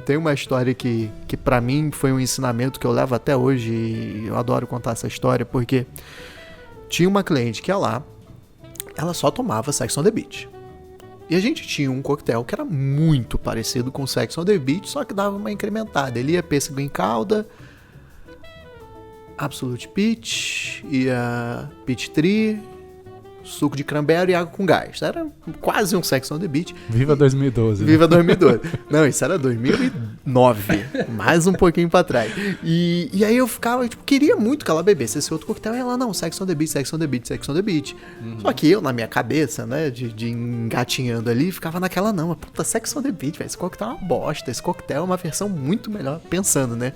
tenho uma história que pra mim foi um ensinamento que eu levo até hoje, e eu adoro contar essa história, porque tinha uma cliente que ia lá, ela só tomava Sex on the Beach. E a gente tinha um coquetel que era muito parecido com Sex on the Beach, só que dava uma incrementada. Ele ia pêssego em calda, Absolute Peach, ia Peach Tree, suco de cranberry e água com gás. Era quase um Sex on the Beach. Viva 2012. Viva 2012. Não, isso era 2009. Mais um pouquinho pra trás. E aí eu ficava, queria muito que ela bebesse esse outro coquetel. E ela, não, Sex on the Beach, Sex on the Beach, Sex on the Beach. Só que eu, na minha cabeça, né, de engatinhando ali, ficava naquela, não, puta, Sex on the Beach, velho, esse coquetel é uma bosta. Esse coquetel é uma versão muito melhor, pensando, né?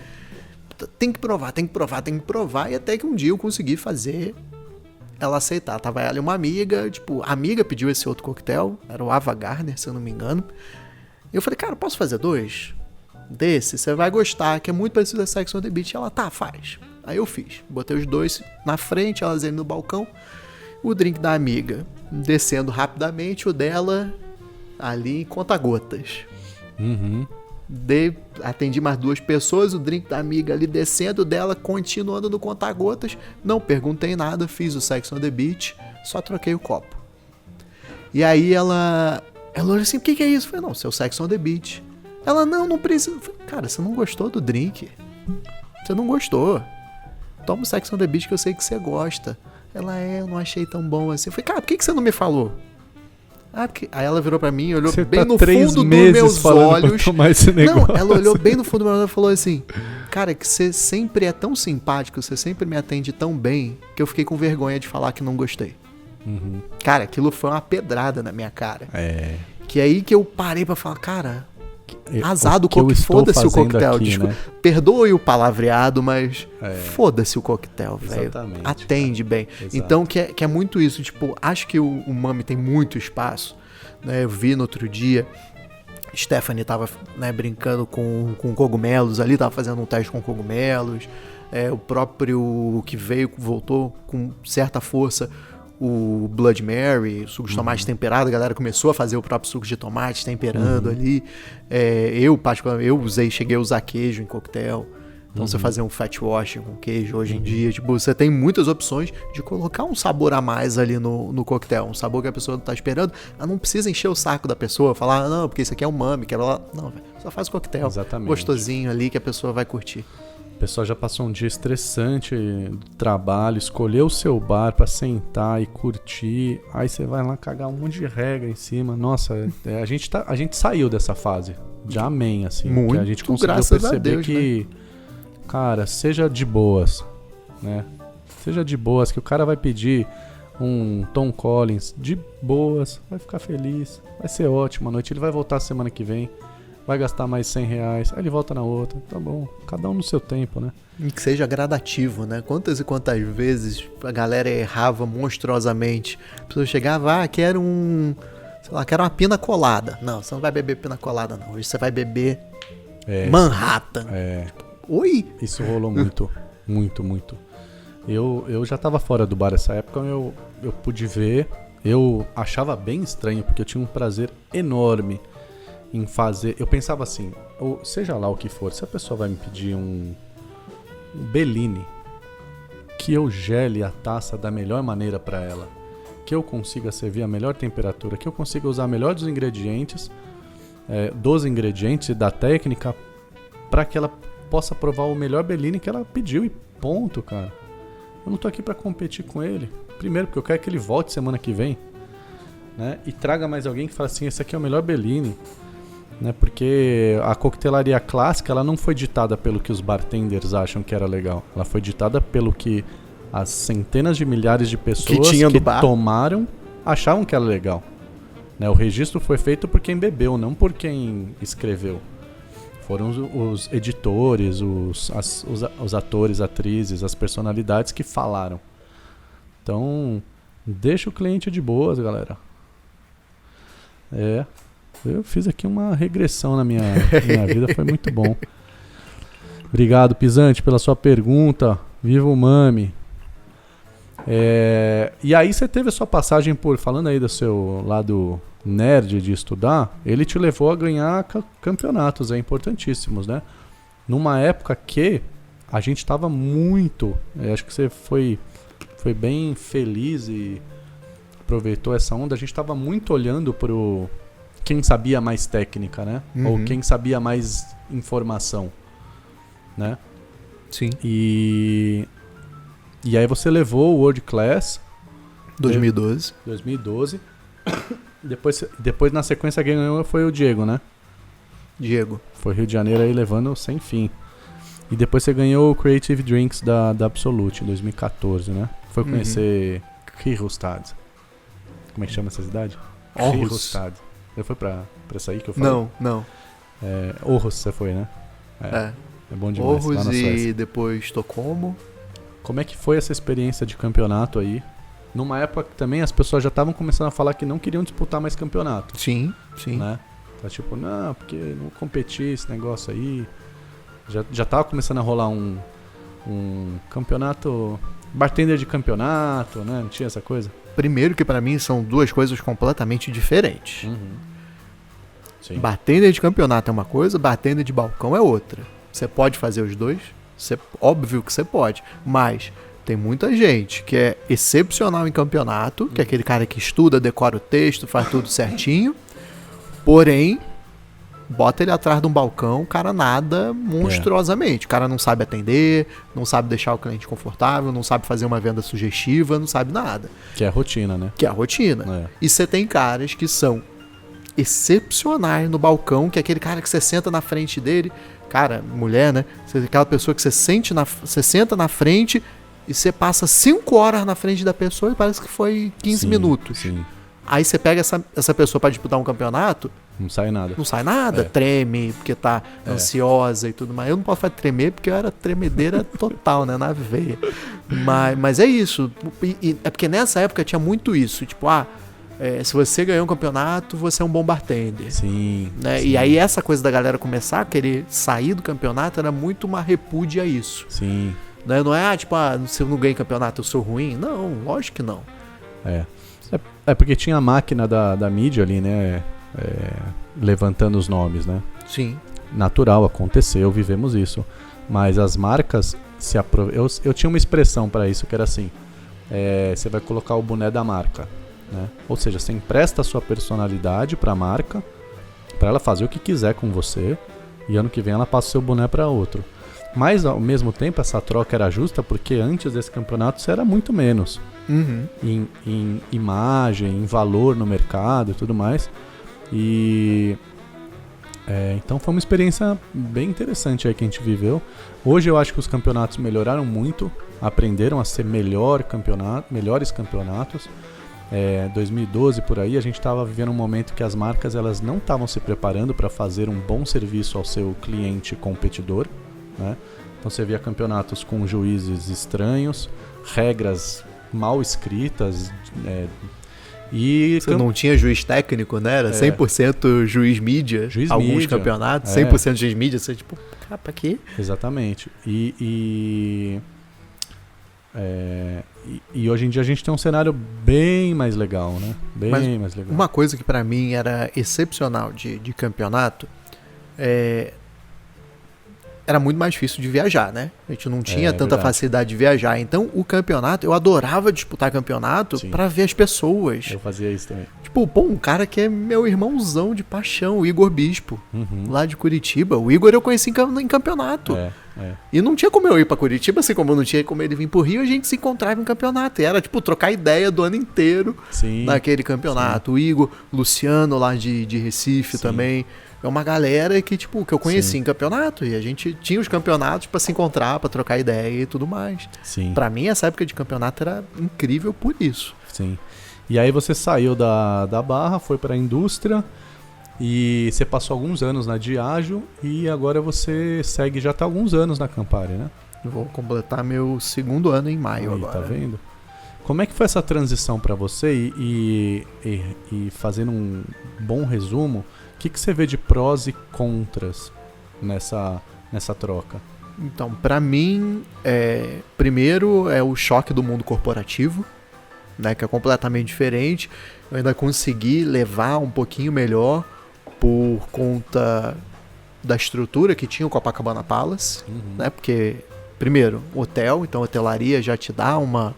tem que provar, e até que um dia eu consegui fazer ela aceitar. Tava ela e uma amiga, tipo, a amiga pediu esse outro coquetel, era o Ava Gardner, se eu não me engano. E eu falei, cara, posso fazer 2? Desse, você vai gostar, que é muito parecido a Sex on the Beach. Ela, tá, faz. Aí eu fiz, botei os 2 na frente, elas indo no balcão, o drink da amiga descendo rapidamente, o dela ali em conta-gotas. Atendi mais 2 pessoas, o drink da amiga ali descendo, dela continuando no conta-gotas. Não perguntei nada, fiz o Sex on the Beach, só troquei o copo. E aí ela olhou assim, o que é isso? Eu falei, não, seu Sex on the Beach. Ela, não precisa. Eu falei, cara, você não gostou do drink? Você não gostou. Toma o Sex on the Beach que eu sei que você gosta. Ela, eu não achei tão bom assim. Eu falei, cara, por que você não me falou? Porque... Aí ela virou pra mim, olhou você bem tá no fundo dos meus olhos. Não, ela olhou bem no fundo do meu olho e falou assim, cara, que você sempre é tão simpático, você sempre me atende tão bem, que eu fiquei com vergonha de falar que não gostei. Cara, aquilo foi uma pedrada na minha cara. Que aí que eu parei pra falar, cara, azar do coquetel, foda-se o coquetel. Aqui, né? Perdoe o palavreado, mas foda-se o coquetel, velho. Atende bem. Exato. Então, que é muito isso. Tipo, acho que o Mami tem muito espaço. Né? Eu vi no outro dia, Stephanie tava, né, brincando com cogumelos ali, tava fazendo um teste com cogumelos. O próprio que voltou com certa força, o Blood Mary, o suco de tomate temperado, a galera começou a fazer o próprio suco de tomate temperando ali. Eu cheguei a usar queijo em coquetel. Então você fazer um fat wash com queijo hoje em dia, tipo, você tem muitas opções de colocar um sabor a mais ali no coquetel, um sabor que a pessoa não tá esperando. Ela não precisa encher o saco da pessoa, falar, não, porque isso aqui é um Mami, quero lá. Não, véio, só faz o coquetel. Exatamente. Gostosinho ali que a pessoa vai curtir. A pessoa já passou um dia estressante do trabalho, escolheu o seu bar pra sentar e curtir, aí você vai lá cagar um monte de regra em cima. Nossa, a gente saiu dessa fase de amém, assim. Muito, que a gente conseguiu graças perceber a Deus, que, né? Cara, seja de boas, né? Seja de boas, que o cara vai pedir um Tom Collins de boas, vai ficar feliz, vai ser ótimo a noite, ele vai voltar semana que vem. Vai gastar mais R$100, aí ele volta na outra. Tá bom, cada um no seu tempo, né? E que seja gradativo, né? Quantas e quantas vezes a galera errava monstruosamente. A pessoa chegava, quero quero uma pina colada. Não, você não vai beber pina colada, não. Hoje você vai beber Manhattan. Oi? Isso rolou muito, muito. Eu já tava fora do bar nessa época, eu pude ver. Eu achava bem estranho, porque eu tinha um prazer enorme em fazer. Eu pensava assim, ou seja lá o que for, se a pessoa vai me pedir um Bellini, que eu gele a taça da melhor maneira para ela, que eu consiga servir a melhor temperatura, que eu consiga usar a melhor dos ingredientes e da técnica, para que ela possa provar o melhor Bellini que ela pediu e ponto, cara. Eu não tô aqui para competir com ele. Primeiro porque eu quero que ele volte semana que vem, né? E traga mais alguém que fala assim, esse aqui é o melhor Bellini. Né, porque a coquetelaria clássica ela não foi ditada pelo que os bartenders acham que era legal. Ela foi ditada pelo que as centenas de milhares de pessoas que tomaram achavam que era legal. Né, o registro foi feito por quem bebeu, não por quem escreveu. Foram os editores, os atores, atrizes, as personalidades que falaram. Então, deixa o cliente de boas, galera. Eu fiz aqui uma regressão na minha vida, foi muito bom. Obrigado, Pisante, pela sua pergunta. Viva o Mami. E aí você teve a sua passagem falando aí do seu lado nerd de estudar, ele te levou a ganhar campeonatos importantíssimos, né? Numa época que a gente estava muito... acho que você foi bem feliz e aproveitou essa onda. A gente estava muito olhando pro... quem sabia mais técnica, né? Ou quem sabia mais informação, né? Sim. E aí você levou o World Class 2012. Depois na sequência quem ganhou foi o Diego, né? Diego. Foi Rio de Janeiro aí levando sem fim. E depois você ganhou o Creative Drinks da Absolute em 2014, né? Foi conhecer Kirrostad. Como é que chama essa cidade? Kirrostad. Você foi pra essa aí que eu falei? Não. Aarhus você foi, né? É bom demais. Lá Aarhus na e Suécia. depois Estocolmo. Como é que foi essa experiência de campeonato aí? Numa época que também as pessoas já estavam começando a falar que não queriam disputar mais campeonato, Sim, sim. né? Tá tipo, não, porque não competir esse negócio aí. Já tava começando a rolar um campeonato, bartender de campeonato, né? Não tinha essa coisa? Primeiro que pra mim são duas coisas completamente diferentes. Sim. Bartender de campeonato é uma coisa, bartender de balcão é outra. Você pode fazer os dois? Óbvio que você pode, mas tem muita gente que é excepcional em campeonato, que é aquele cara que estuda, decora o texto, faz tudo certinho, porém, bota ele atrás de um balcão, o cara nada monstruosamente. O cara não sabe atender, não sabe deixar o cliente confortável, não sabe fazer uma venda sugestiva, não sabe nada. Que é a rotina, né? Que é a rotina. É. E você tem caras que são excepcionais no balcão, que é aquele cara que você senta na frente dele, cara, mulher, né? Você é aquela pessoa que você senta na frente e você passa 5 horas na frente da pessoa e parece que foi 15 minutos. Sim. Aí você pega essa pessoa para disputar um campeonato, Não sai nada. não sai nada, treme, porque tá ansiosa e tudo mais. Eu não posso falar tremer porque eu era tremedeira total, né, na veia. Mas é isso. É porque nessa época tinha muito isso, tipo, se você ganhou um campeonato, você é um bom bartender. Sim, Né? sim. E aí essa coisa da galera começar a querer sair do campeonato era muito uma repúdia a isso. Sim. Né? Não é, se eu não ganhei campeonato eu sou ruim. Não, lógico que não. É porque tinha a máquina da mídia ali, né? Levantando os nomes, né? Sim. Natural, aconteceu, vivemos isso. Mas as marcas eu tinha uma expressão para isso que era assim: você vai colocar o boné da marca, né? Ou seja, você empresta a sua personalidade para a marca, para ela fazer o que quiser com você, e ano que vem ela passa o seu boné para outro. Mas ao mesmo tempo essa troca era justa porque antes desse campeonato você era muito menos. Uhum. Em imagem, em valor no mercado e tudo mais. E então foi uma experiência bem interessante aí que a gente viveu. Hoje eu acho que os campeonatos melhoraram muito, aprenderam a ser melhores campeonatos. 2012 por aí a gente estava vivendo um momento que as marcas elas não estavam se preparando para fazer um bom serviço ao seu cliente competidor, né? Então você via campeonatos com juízes estranhos, regras mal escritas, e Você não tinha juiz técnico, né? Era 100% juiz mídia. Juiz alguns mídia. campeonatos, 100% juiz mídia. Você tipo, cara, pra quê? Exatamente. E hoje em dia a gente tem um cenário bem mais legal, né? Bem mais legal. Uma coisa que pra mim era excepcional de campeonato era muito mais difícil de viajar, né? A gente não tinha tanta verdade. facilidade de viajar. Então, o campeonato, eu adorava disputar campeonato Sim. pra ver as pessoas. Eu fazia isso também. Tipo, um cara que é meu irmãozão de paixão, o Igor Bispo, Uhum. lá de Curitiba. O Igor eu conheci em campeonato. E não tinha como eu ir pra Curitiba, assim como não tinha como ele vir pro Rio, a gente se encontrava em campeonato. E era, tipo, trocar ideia do ano inteiro Sim. naquele campeonato. O Igor, Luciano lá de Recife Sim. também. É uma galera que, tipo, que eu conheci Sim. em campeonato. E a gente tinha os campeonatos pra se encontrar, pra trocar ideia e tudo mais. Sim. Pra mim, essa época de campeonato era incrível por isso. Sim. E aí você saiu da Barra, foi para a indústria e você passou alguns anos na Diageo e agora você segue, já tá há alguns anos na Campari, né? Eu vou completar meu 2º ano em maio Aí, agora. tá vendo? Como é que foi essa transição para você e fazendo um bom resumo, o que você vê de prós e contras nessa troca? Então, pra mim, primeiro é o choque do mundo corporativo, né, que é completamente diferente. Eu ainda consegui levar um pouquinho melhor por conta da estrutura que tinha o Copacabana Palace, né, porque, primeiro, hotel, então hotelaria já te dá uma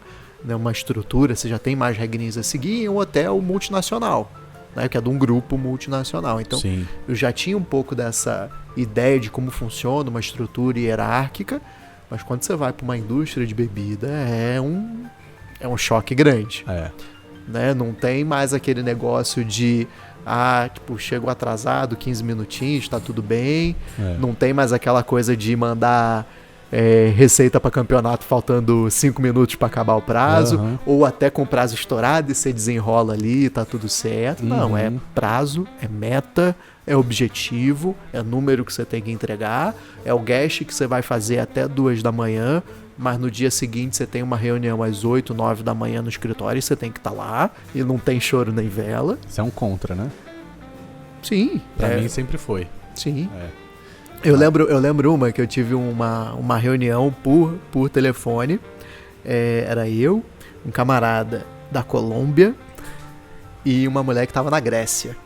estrutura, você já tem mais regrinhas a seguir, e um hotel multinacional, né, que é de um grupo multinacional. Então, Sim. eu já tinha um pouco dessa ideia de como funciona uma estrutura hierárquica, mas quando você vai para uma indústria de bebida, é um choque grande. Né? Não tem mais aquele negócio de chego atrasado, 15 minutinhos, tá tudo bem. Não tem mais aquela coisa de mandar receita para campeonato faltando 5 minutos para acabar o prazo, Aham. ou até com prazo estourado e você desenrola ali, tá tudo certo. Não, é Uhum. prazo, é meta, é objetivo, é número que você tem que entregar, é o guest que você vai fazer até 2 da manhã, mas no dia seguinte você tem uma reunião às 8, 9 da manhã no escritório e você tem que estar lá, e não tem choro nem vela. Isso é um contra, né? Sim, Pra mim sempre foi. sim. É. Eu lembro uma que eu tive uma reunião por telefone. Era eu, um camarada da Colômbia e uma mulher que tava na Grécia.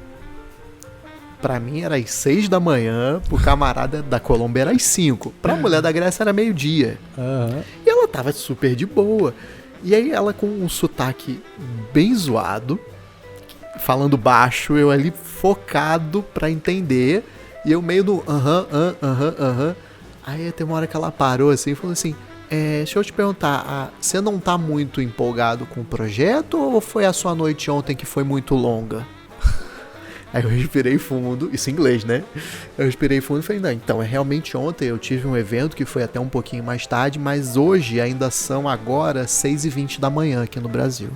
Pra mim era às 6 da manhã, pro camarada da Colômbia era às 5. Pra mulher da Grécia era meio-dia. Aham. E ela tava super de boa. E aí ela com um sotaque bem zoado, falando baixo, eu ali focado pra entender. E eu meio do aham. Aí tem uma hora que ela parou assim e falou assim: deixa eu te perguntar, você não tá muito empolgado com o projeto ou foi a sua noite ontem que foi muito longa? Aí eu respirei fundo, isso em inglês, né? Eu respirei fundo e falei: não, então é realmente ontem eu tive um evento que foi até um pouquinho mais tarde, mas hoje ainda são agora 6h20 da manhã aqui no Brasil.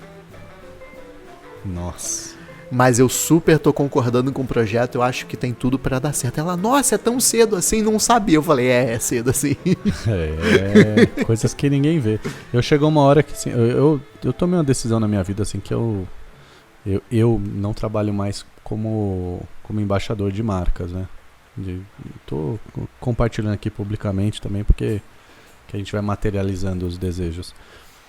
Nossa. Mas eu super tô concordando com o projeto, eu acho que tem tudo pra dar certo. Ela, nossa, é tão cedo assim, não sabia. Eu falei, é cedo assim. Coisas que ninguém vê. Eu chegou uma hora que assim, eu tomei uma decisão na minha vida assim que eu não trabalho mais como embaixador de marcas, né? Tô compartilhando aqui publicamente também porque que a gente vai materializando os desejos.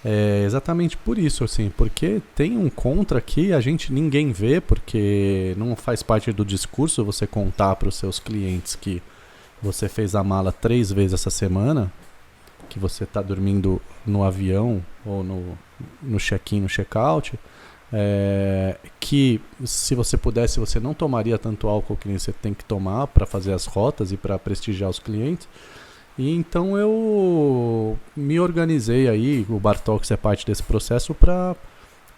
É exatamente por isso, assim, porque tem um contra que ninguém vê, porque não faz parte do discurso você contar para os seus clientes que você fez a mala 3 vezes essa semana, que você está dormindo no avião ou no check-in, no check-out, que se você pudesse, você não tomaria tanto álcool que você tem que tomar para fazer as rotas e para prestigiar os clientes. E então eu me organizei aí, o Bartox é parte desse processo, para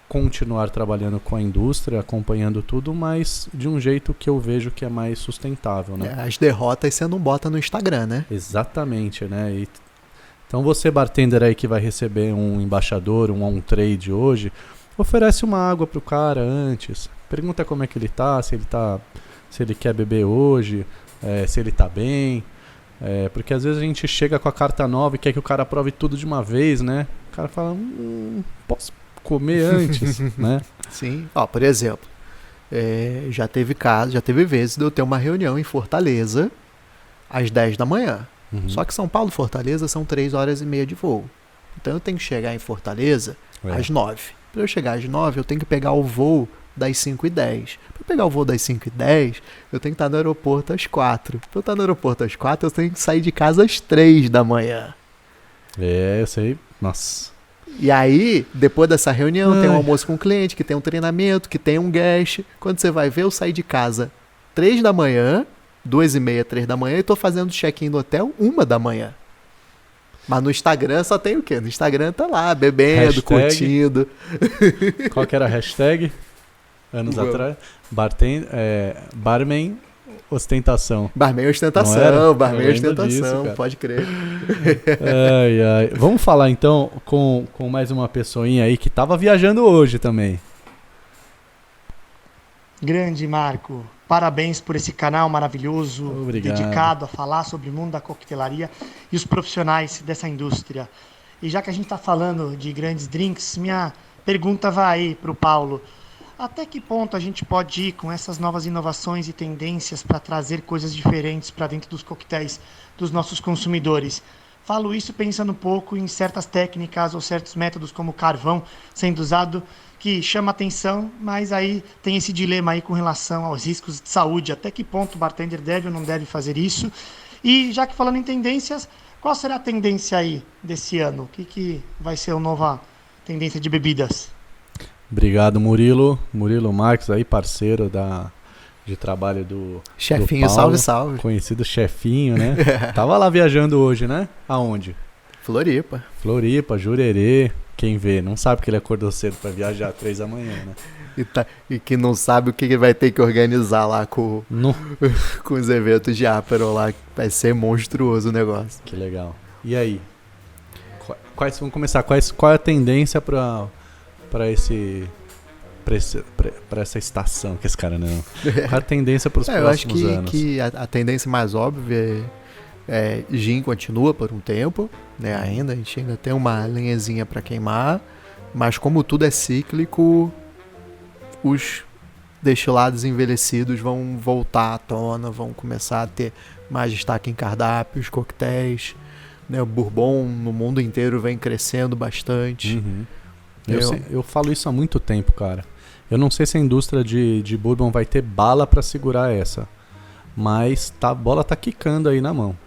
continuar trabalhando com a indústria, acompanhando tudo, mas de um jeito que eu vejo que é mais sustentável, né? As derrotas você não bota no Instagram, né? Exatamente, né? Então você, bartender aí que vai receber um embaixador, um on-trade hoje, oferece uma água pro cara antes, pergunta como é que ele tá, se ele quer beber hoje, se ele tá bem. Porque às vezes a gente chega com a carta nova e quer que o cara prove tudo de uma vez, né? O cara fala, posso comer antes, né? Sim. Ó, por exemplo, já teve vezes de eu ter uma reunião em Fortaleza às 10 da manhã. Uhum. Só que São Paulo e Fortaleza são 3 horas e meia de voo. Então eu tenho que chegar em Fortaleza às 9. Para eu chegar às 9, eu tenho que pegar o voo das 5h10. Para pegar o voo das 5h10, eu tenho que estar no aeroporto às 4. Para eu estar no aeroporto às 4, eu tenho que sair de casa às 3 da manhã. Eu sei. Nossa. E aí, depois dessa reunião, tem um almoço com o cliente, que tem um treinamento, que tem um guest. Quando você vai ver, eu saí de casa 3 da manhã, 2h30, 3 da manhã, e tô fazendo check-in no hotel 1 da manhã. Mas no Instagram só tem o quê? No Instagram tá lá, bebendo, Hashtag. curtindo. Qual que era a hashtag? Anos atrás? Barman ostentação. Barman Não era? ostentação, barman Eu lembro ostentação, disso, cara. pode crer. Ai. Vamos falar então com mais uma pessoinha aí que tava viajando hoje também. Grande Marco, parabéns por esse canal maravilhoso, Obrigado. dedicado a falar sobre o mundo da coquetelaria e os profissionais dessa indústria. E já que a gente está falando de grandes drinks, minha pergunta vai aí para o Paulo. Até que ponto a gente pode ir com essas novas inovações e tendências para trazer coisas diferentes para dentro dos coquetéis dos nossos consumidores? Falo isso pensando um pouco em certas técnicas ou certos métodos como carvão sendo usado, que chama atenção, mas aí tem esse dilema aí com relação aos riscos de saúde. Até que ponto o bartender deve ou não deve fazer isso? E já que falando em tendências, qual será a tendência aí desse ano? O que vai ser a nova tendência de bebidas? Obrigado, Murilo. Murilo Marques aí, parceiro de trabalho do Chefinho, do Paulo, salve, salve. conhecido chefinho, né? Tava lá viajando hoje, né? Aonde? Floripa. Floripa, Jurerê. Quem vê, não sabe que ele acordou cedo pra viajar 3 da manhã, né? E que não sabe o que vai ter que organizar lá com os eventos de Aperol lá. Vai ser monstruoso o negócio. Que legal. E aí? Vamos começar. Qual é a tendência para essa estação que esse cara não? Qual é a tendência para os próximos anos? Eu acho que a tendência mais óbvia gin continua por um tempo, né? Ainda a gente ainda tem uma linhazinha para queimar, mas como tudo é cíclico, os destilados envelhecidos vão voltar à tona, vão começar a ter mais destaque em cardápios, coquetéis, né? O bourbon no mundo inteiro vem crescendo bastante. Uhum. Eu falo isso há muito tempo, cara. Eu não sei se a indústria de bourbon vai ter bala para segurar essa, mas a bola tá quicando aí na mão.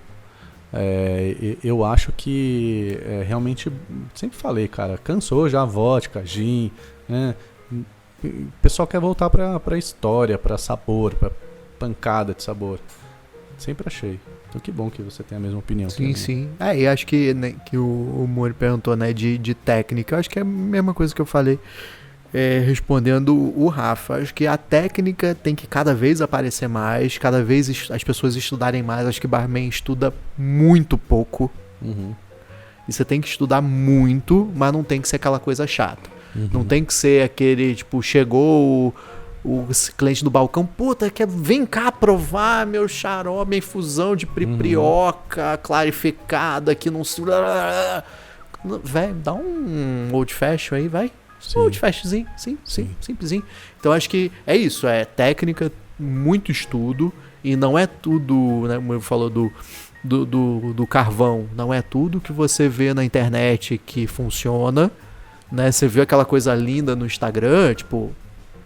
Eu acho que realmente, sempre falei, cara, cansou já vodka, gin, né? O pessoal quer voltar pra história, pra sabor, pra pancada de sabor. Sempre achei. Então que bom que você tem a mesma opinião. Sim, sim. E acho que, né, que o Mori perguntou, né, de técnica. Eu acho que é a mesma coisa que eu falei respondendo o Rafa. Acho que a técnica tem que cada vez aparecer mais, cada vez as pessoas estudarem mais. Acho que barman estuda muito pouco. Uhum. E você tem que estudar muito, mas não tem que ser aquela coisa chata. Uhum. Não tem que ser aquele, tipo, chegou o cliente do balcão, puta, vem cá provar meu xarope, minha infusão de priprioca clarificada aqui não se... Velho, dá um old fashion aí, vai. Sim. Old fashionzinho, sim, simplesinho. Então acho que é isso, é técnica, muito estudo, e não é tudo, né, como eu falou do carvão, não é tudo que você vê na internet que funciona, né? Você viu aquela coisa linda no Instagram, tipo,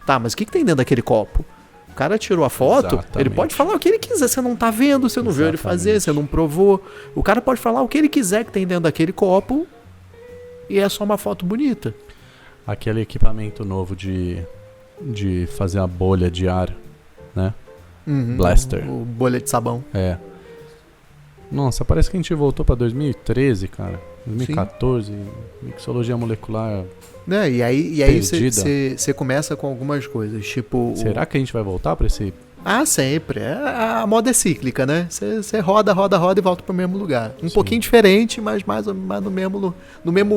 tá, mas o que tem dentro daquele copo? O cara tirou a foto, Exatamente. Ele pode falar o que ele quiser, você não tá vendo, você não viu ele fazer, você não provou. O cara pode falar o que ele quiser que tem dentro daquele copo e é só uma foto bonita. Aquele equipamento novo de fazer a bolha de ar, né? Blaster. O bolha de sabão. Nossa, parece que a gente voltou pra 2013, cara. 2014, mixologia molecular. Né? E aí você começa com algumas coisas, tipo... Será que a gente vai voltar pra esse... Sempre. A moda é cíclica, né? Você roda e volta pro mesmo lugar. Um pouquinho diferente, mas mais no mesmo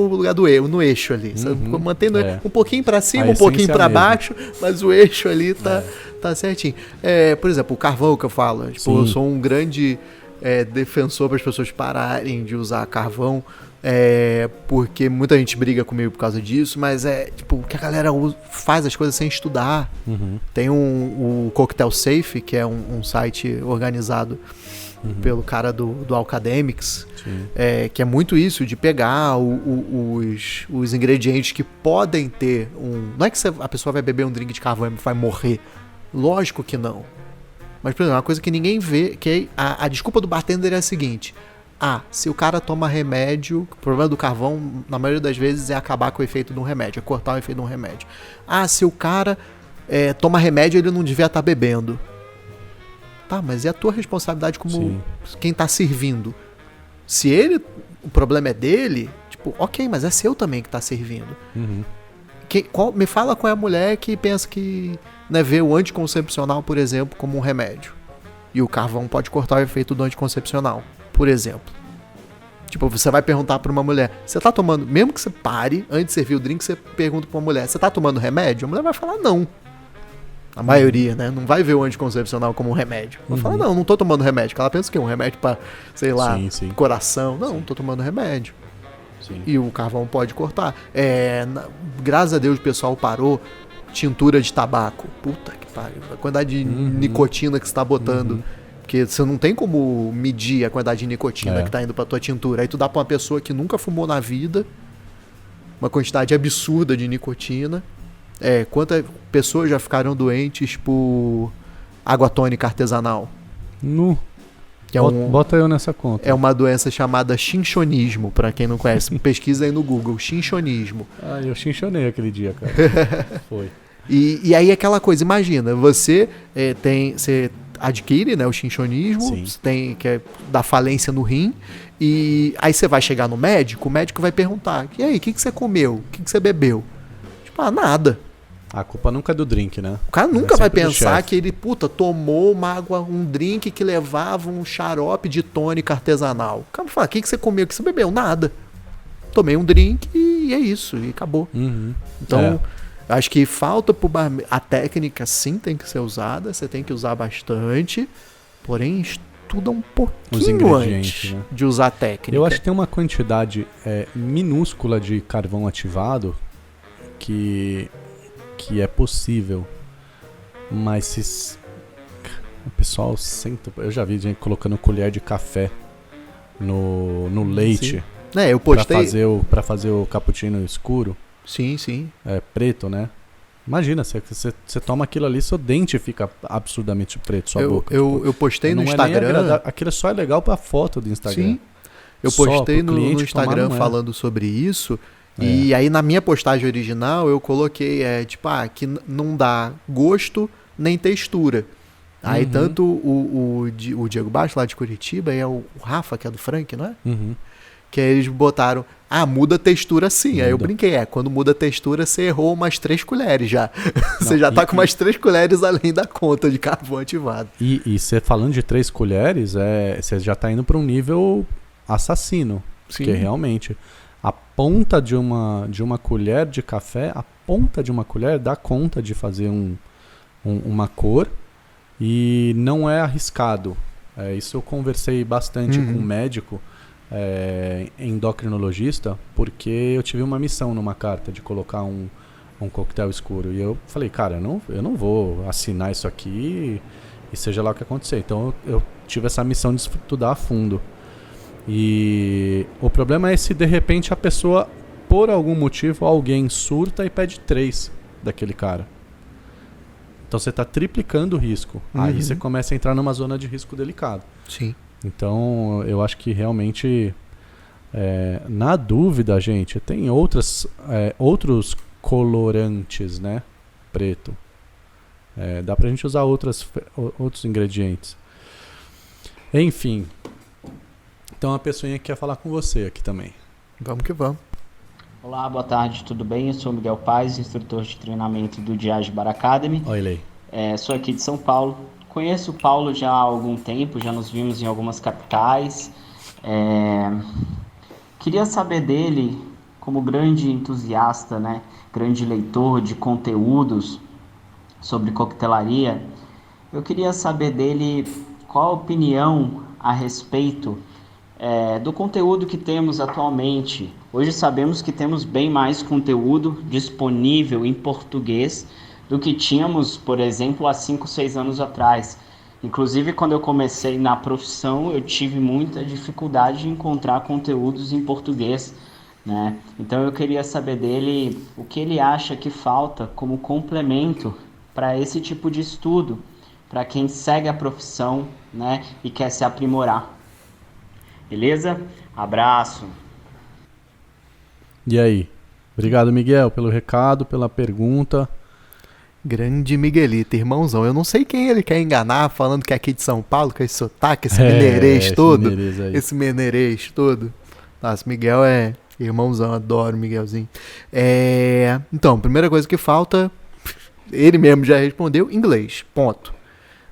lugar no eixo ali. Mantendo um pouquinho pra cima, um pouquinho pra baixo, mas o eixo ali tá certinho. Por exemplo, o carvão que eu falo. Tipo, eu sou um grande defensor para as pessoas pararem de usar carvão. Porque muita gente briga comigo por causa disso, mas tipo, que a galera faz as coisas sem estudar. Tem o Cocktail Safe, que é um site organizado pelo cara do Alcademics, que é muito isso, de pegar os ingredientes que podem ter não é que a pessoa vai beber um drink de carvão e vai morrer. Lógico que não. Mas, por exemplo, uma coisa que ninguém vê, que a desculpa do bartender é a seguinte: se o cara toma remédio, o problema do carvão, na maioria das vezes, é acabar com o efeito de um remédio, é cortar o efeito de um remédio. Se o cara toma remédio, ele não devia estar bebendo. Tá, mas é a tua responsabilidade como quem tá servindo. Se o problema é dele, tipo, ok, mas é seu também que tá servindo. Me fala qual é a mulher que pensa que, né, vê o anticoncepcional, por exemplo, como um remédio. E o carvão pode cortar o efeito do anticoncepcional. Por exemplo, tipo, você vai perguntar pra uma mulher, você tá tomando, mesmo que você pare, antes de servir o drink, você pergunta pra uma mulher, você tá tomando remédio? A mulher vai falar não. A maioria, né? Não vai ver o anticoncepcional como um remédio. Vai falar, não tô tomando remédio. Porque ela pensa que é um remédio pra, sei lá, coração. Não tô tomando remédio. E o carvão pode cortar. Graças a Deus o pessoal parou tintura de tabaco. Puta que pariu. A quantidade de nicotina que você tá botando... Porque você não tem como medir a quantidade de nicotina que tá indo pra tua tintura. Aí tu dá pra uma pessoa que nunca fumou na vida uma quantidade absurda de nicotina. Quantas pessoas já ficaram doentes por água tônica artesanal? Que bota eu nessa conta. É uma doença chamada chinchonismo, pra quem não conhece. Pesquisa aí no Google, chinchonismo. Eu chinchonei aquele dia, cara. Foi. E aí aquela coisa, imagina, você adquire, né, o chinchonismo, que é da falência no rim, e aí você vai chegar no médico, o médico vai perguntar, e aí, o que você comeu? O que você bebeu? Tipo, nada. A culpa nunca é do drink, né? O cara nunca vai sempre do pensar chefe. que ele, tomou uma água, um drink que levava um xarope de tônica artesanal. O cara vai falar, o que você comeu? O que você bebeu? Nada. Tomei um drink e é isso, e acabou. Uhum. Então, acho que falta pro barman. A técnica sim tem que ser usada, você tem que usar bastante, porém estuda um Os pouquinho ingredientes, antes né? de usar a técnica. Eu acho que tem uma quantidade minúscula de carvão ativado que é possível, mas se o pessoal senta, eu já vi gente colocando colher de café no leite Eu para postei. fazer o cappuccino escuro, Sim. preto, né? Imagina, você toma aquilo ali, seu dente fica absurdamente preto, sua boca. Eu postei no não é nem Instagram. agradável. Aquilo só é legal pra foto do Instagram. Sim. Eu Só postei pro no cliente Instagram tomar, não é. falando sobre isso. E aí na minha postagem original eu coloquei, que não dá gosto nem textura. Aí tanto o Diego Baixo lá de Curitiba e o Rafa, que é do Frank, não é? Uhum. Que aí eles botaram, muda a textura sim. Aí eu Muda. brinquei, quando muda a textura você errou umas 3 colheres já. Você Não, já tá com umas 3 colheres além da conta de carvão ativado. E você falando de 3 colheres, você já tá indo pra um nível assassino. Sim. Porque realmente, a ponta de uma colher de café, a ponta de uma colher dá conta de fazer uma cor e não é arriscado. Isso eu conversei bastante com um médico, endocrinologista, porque eu tive uma missão numa carta de colocar um coquetel escuro. E eu falei, cara, eu não vou assinar isso aqui e seja lá o que acontecer. Então eu tive essa missão de estudar a fundo. E o problema é se de repente a pessoa, por algum motivo, alguém surta e pede 3 daquele cara. Então você está triplicando o risco. Aí você começa a entrar numa zona de risco delicado. Sim. Então eu acho que realmente, na dúvida, gente, tem outros colorantes, né? Preto. Dá pra gente usar outros ingredientes. Enfim. Então a pessoa quer falar com você aqui também. Vamos que vamos. Olá, boa tarde, tudo bem? Eu sou Miguel Paz, instrutor de treinamento do Diage Bar Academy. Oi, Lei. Sou aqui de São Paulo. Conheço o Paulo já há algum tempo, já nos vimos em algumas capitais. Queria saber dele, como grande entusiasta, né, grande leitor de conteúdos sobre coquetelaria, eu queria saber dele qual a opinião a respeito do conteúdo que temos atualmente. Hoje sabemos que temos bem mais conteúdo disponível em português do que tínhamos, por exemplo, há 5, 6 anos atrás. Inclusive, quando eu comecei na profissão, eu tive muita dificuldade de encontrar conteúdos em português, né? Então eu queria saber dele o que ele acha que falta como complemento para esse tipo de estudo, para quem segue a profissão, né, e quer se aprimorar. Beleza? Abraço! E aí? Obrigado, Miguel, pelo recado, pela pergunta. Grande Miguelito, irmãozão. Eu não sei quem ele quer enganar falando que é aqui de São Paulo, com esse sotaque, esse mineirês todo. Esse mineirês todo. Nossa, Miguel é irmãozão, adoro o Miguelzinho. Então, primeira coisa que falta, ele mesmo já respondeu, inglês, ponto.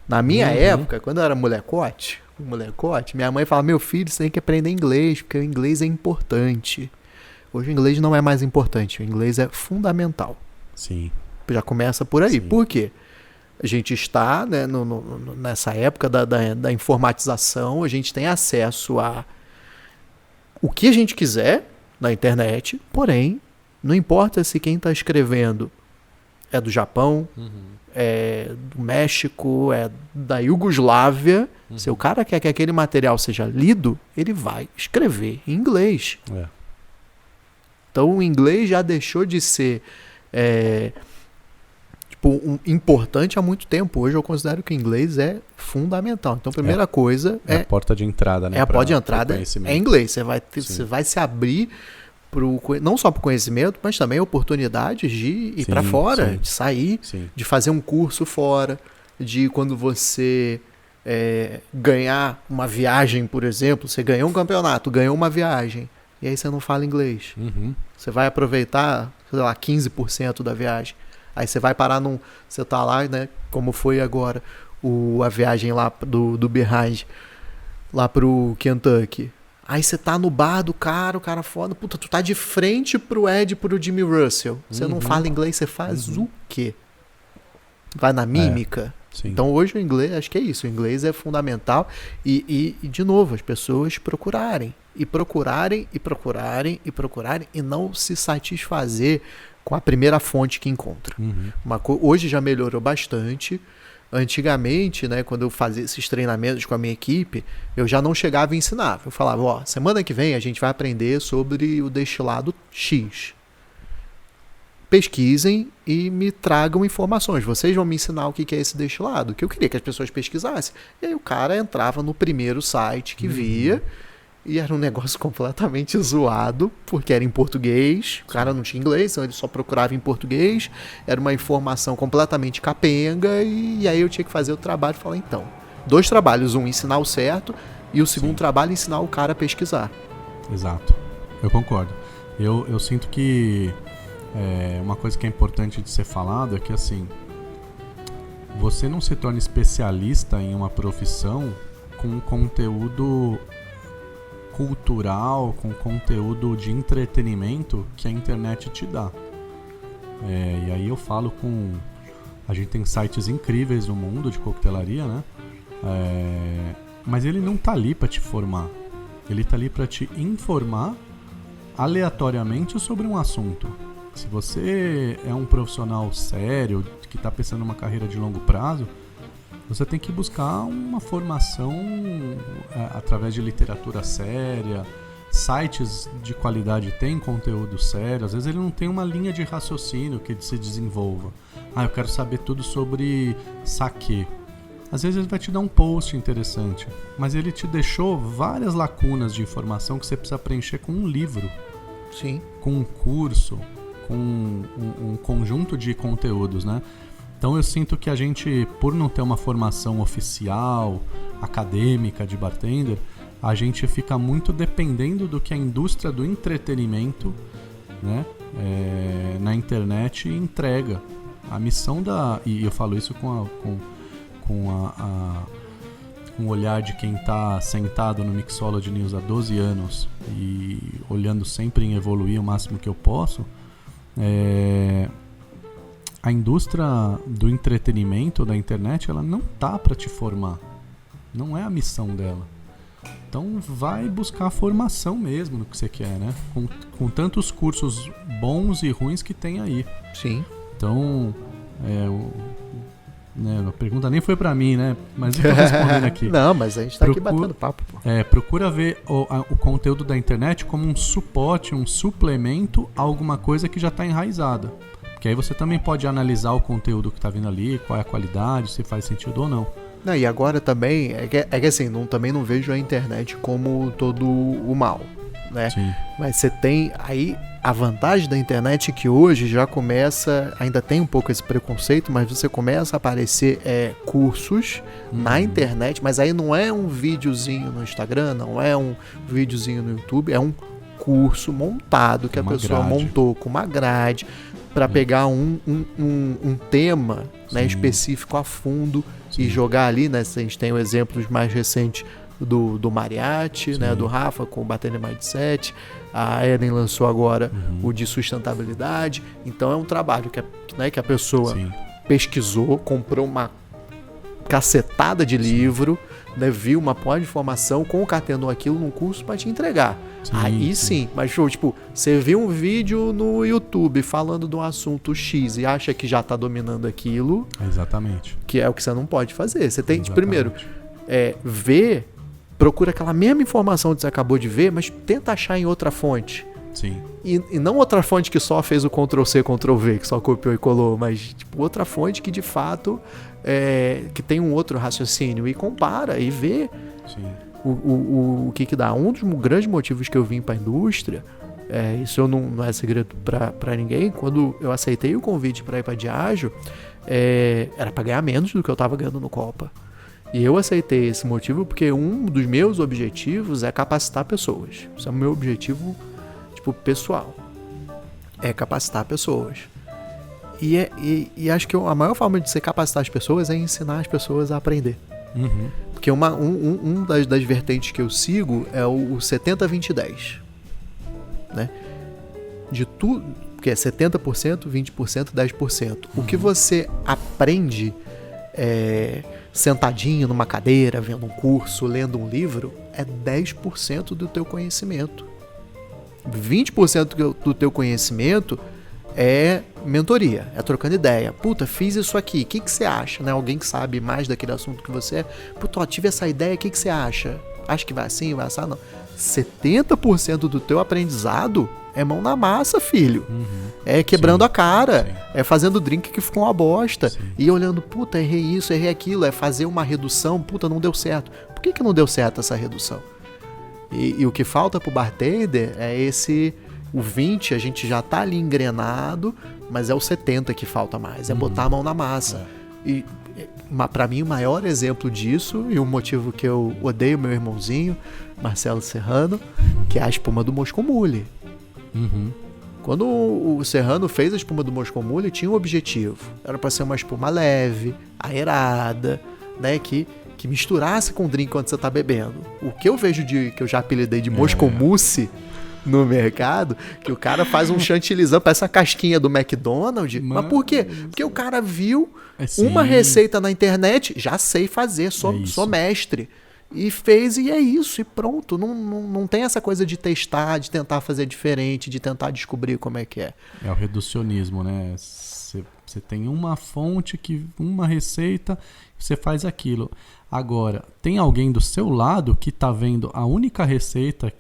Na minha época, quando eu era molecote, minha mãe falava, meu filho, você tem que aprender inglês, porque o inglês é importante. Hoje o inglês não é mais importante, o inglês é fundamental. Sim. Já começa por aí. Sim. Por quê? A gente está, né, nessa época da informatização, a gente tem acesso a o que a gente quiser na internet, porém, não importa se quem está escrevendo é do Japão, é do México, é da Iugoslávia, se o cara quer que aquele material seja lido, ele vai escrever em inglês. Então o inglês já deixou de ser importante há muito tempo. Hoje eu considero que o inglês é fundamental. Então a primeira coisa a porta de entrada, né? A porta de entrada é inglês. Você vai se abrir não só para o conhecimento, mas também oportunidades de ir para fora, de sair, de fazer um curso fora, de quando você ganhar uma viagem, por exemplo, você ganhou um campeonato, ganhou uma viagem, e aí você não fala inglês. Você vai aproveitar, sei lá, 15% da viagem. Aí você vai parar você tá lá, né? Como foi agora a viagem lá do Behind, lá pro Kentucky. Aí você tá no bar do cara, o cara foda, puta, tu tá de frente pro Ed, pro Jimmy Russell. Você não fala inglês, você faz o quê? Vai na mímica? Sim. Então hoje o inglês, acho que é isso, o inglês é fundamental e de novo, as pessoas procurarem e não se satisfazer com a primeira fonte que encontra. Hoje já melhorou bastante. Antigamente, né, quando eu fazia esses treinamentos com a minha equipe, eu já não chegava e ensinava. Eu falava, ó, semana que vem a gente vai aprender sobre o destilado X. Pesquisem e me tragam informações. Vocês vão me ensinar o que é esse destilado, que eu queria que as pessoas pesquisassem. E aí o cara entrava no primeiro site que via, e era um negócio completamente zoado, porque era em português, o cara não tinha inglês, então ele só procurava em português, era uma informação completamente capenga, e aí eu tinha que fazer o trabalho e falar, então, 2 trabalhos, um ensinar o certo, e o segundo trabalho ensinar o cara a pesquisar. Exato, eu concordo. Eu sinto que uma coisa que é importante de ser falado é que, assim, você não se torna especialista em uma profissão com conteúdo cultural, com conteúdo de entretenimento que a internet te dá. E aí eu falo a gente tem sites incríveis no mundo de coquetelaria, né? Mas ele não tá ali para te formar. Ele tá ali para te informar aleatoriamente sobre um assunto. Se você é um profissional sério, que está pensando numa carreira de longo prazo, você tem que buscar uma formação através de literatura séria, sites de qualidade têm conteúdo sério, às vezes ele não tem uma linha de raciocínio que ele se desenvolva. Eu quero saber tudo sobre saquê. Às vezes ele vai te dar um post interessante, mas ele te deixou várias lacunas de informação que você precisa preencher com um livro, Sim. com um curso, com um conjunto de conteúdos, né? Então eu sinto que a gente, por não ter uma formação oficial, acadêmica de bartender, a gente fica muito dependendo do que a indústria do entretenimento, né, na internet entrega. A missão e eu falo isso com o olhar de quem está sentado no Mixology News há 12 anos e olhando sempre em evoluir o máximo que eu posso. A indústria do entretenimento da internet, ela não tá para te formar, não é a missão dela. Então vai buscar formação mesmo no que você quer, né? Com tantos cursos bons e ruins que tem aí. Sim. Então a pergunta nem foi para mim, né? Mas eu tô respondendo aqui. Não, mas a gente tá aqui batendo papo, pô. Procura ver o conteúdo da internet como um suporte, um suplemento a alguma coisa que já está enraizada. Porque aí você também pode analisar o conteúdo que está vindo ali, qual é a qualidade, se faz sentido ou não. Não, e agora também, é que assim, também não vejo a internet como todo o mal, né? Sim. Mas você tem aí a vantagem da internet que hoje já começa, ainda tem um pouco esse preconceito, mas você começa a aparecer cursos na internet, mas aí não é um videozinho no Instagram, não é um videozinho no YouTube, é um curso montado que a pessoa montou com uma grade para pegar um tema, né, específico a fundo. Sim. E jogar ali, né? A gente tem o exemplo mais recente do Mariachi, né, do Rafa com o Bartender Mindset. A Ellen lançou agora o de sustentabilidade. Então é um trabalho que a pessoa pesquisou, comprou uma cacetada de livro, né, viu uma pó de informação, concatenou aquilo num curso para te entregar. Aí sim, mas tipo, você viu um vídeo no YouTube falando de um assunto X e acha que já tá dominando aquilo. Exatamente. Que é o que você não pode fazer. Você tem, primeiro, procura aquela mesma informação que você acabou de ver, mas tenta achar em outra fonte. Sim. E não outra fonte que só fez o Ctrl+C, Ctrl+V, que só copiou e colou, mas tipo, outra fonte que de fato que tem um outro raciocínio e compara e vê. Sim. O que dá. Um dos grandes motivos que eu vim para a indústria, isso não é segredo para ninguém, quando eu aceitei o convite para ir para a Diageo, era para ganhar menos do que eu estava ganhando no Copa. E eu aceitei esse motivo porque um dos meus objetivos é capacitar pessoas. Isso é o meu objetivo, tipo, pessoal. É capacitar pessoas. E acho que a maior forma de você capacitar as pessoas é ensinar as pessoas a aprender. Uhum. Porque das vertentes que eu sigo é o 70-20-10. Né? De tudo, que é 70%, 20%, 10%. O que você aprende sentadinho numa cadeira, vendo um curso, lendo um livro, é 10% do teu conhecimento. 20% do teu conhecimento é mentoria, é trocando ideia. Puta, fiz isso aqui, o que você acha? Né? Alguém que sabe mais daquele assunto que você é. Puta, tive essa ideia, o que você acha? Acha que vai assim, vai assar? Não. 70% do teu aprendizado é mão na massa, filho. Uhum. É quebrando a cara. Sim. É fazendo drink que ficou uma bosta. Sim. E olhando, puta, errei isso, errei aquilo. É fazer uma redução, puta, não deu certo. Por que não deu certo essa redução? E o que falta pro bartender é o 20, a gente já tá ali engrenado, mas é o 70 que falta mais. É botar a mão na massa. E pra mim o maior exemplo disso, e o motivo que eu odeio meu irmãozinho, Marcelo Serrano, que é a espuma do Moscow Mule. Uhum. Quando o Serrano fez a espuma do Moscow Mule, tinha um objetivo. Era para ser uma espuma leve, aerada, né, que misturasse com o drink quando você tá bebendo. O que eu vejo que eu já apelidei de Moscow Mousse no mercado, que o cara faz um chantilizão, parece a casquinha do McDonald's. Mas por quê? Porque o cara viu uma receita na internet, já sei fazer, sou mestre. E fez, e é isso, e pronto. Não tem essa coisa de testar, de tentar fazer diferente, de tentar descobrir como é que é. É o reducionismo, né? Você tem uma fonte, uma receita, você faz aquilo. Agora, tem alguém do seu lado que tá vendo a única receita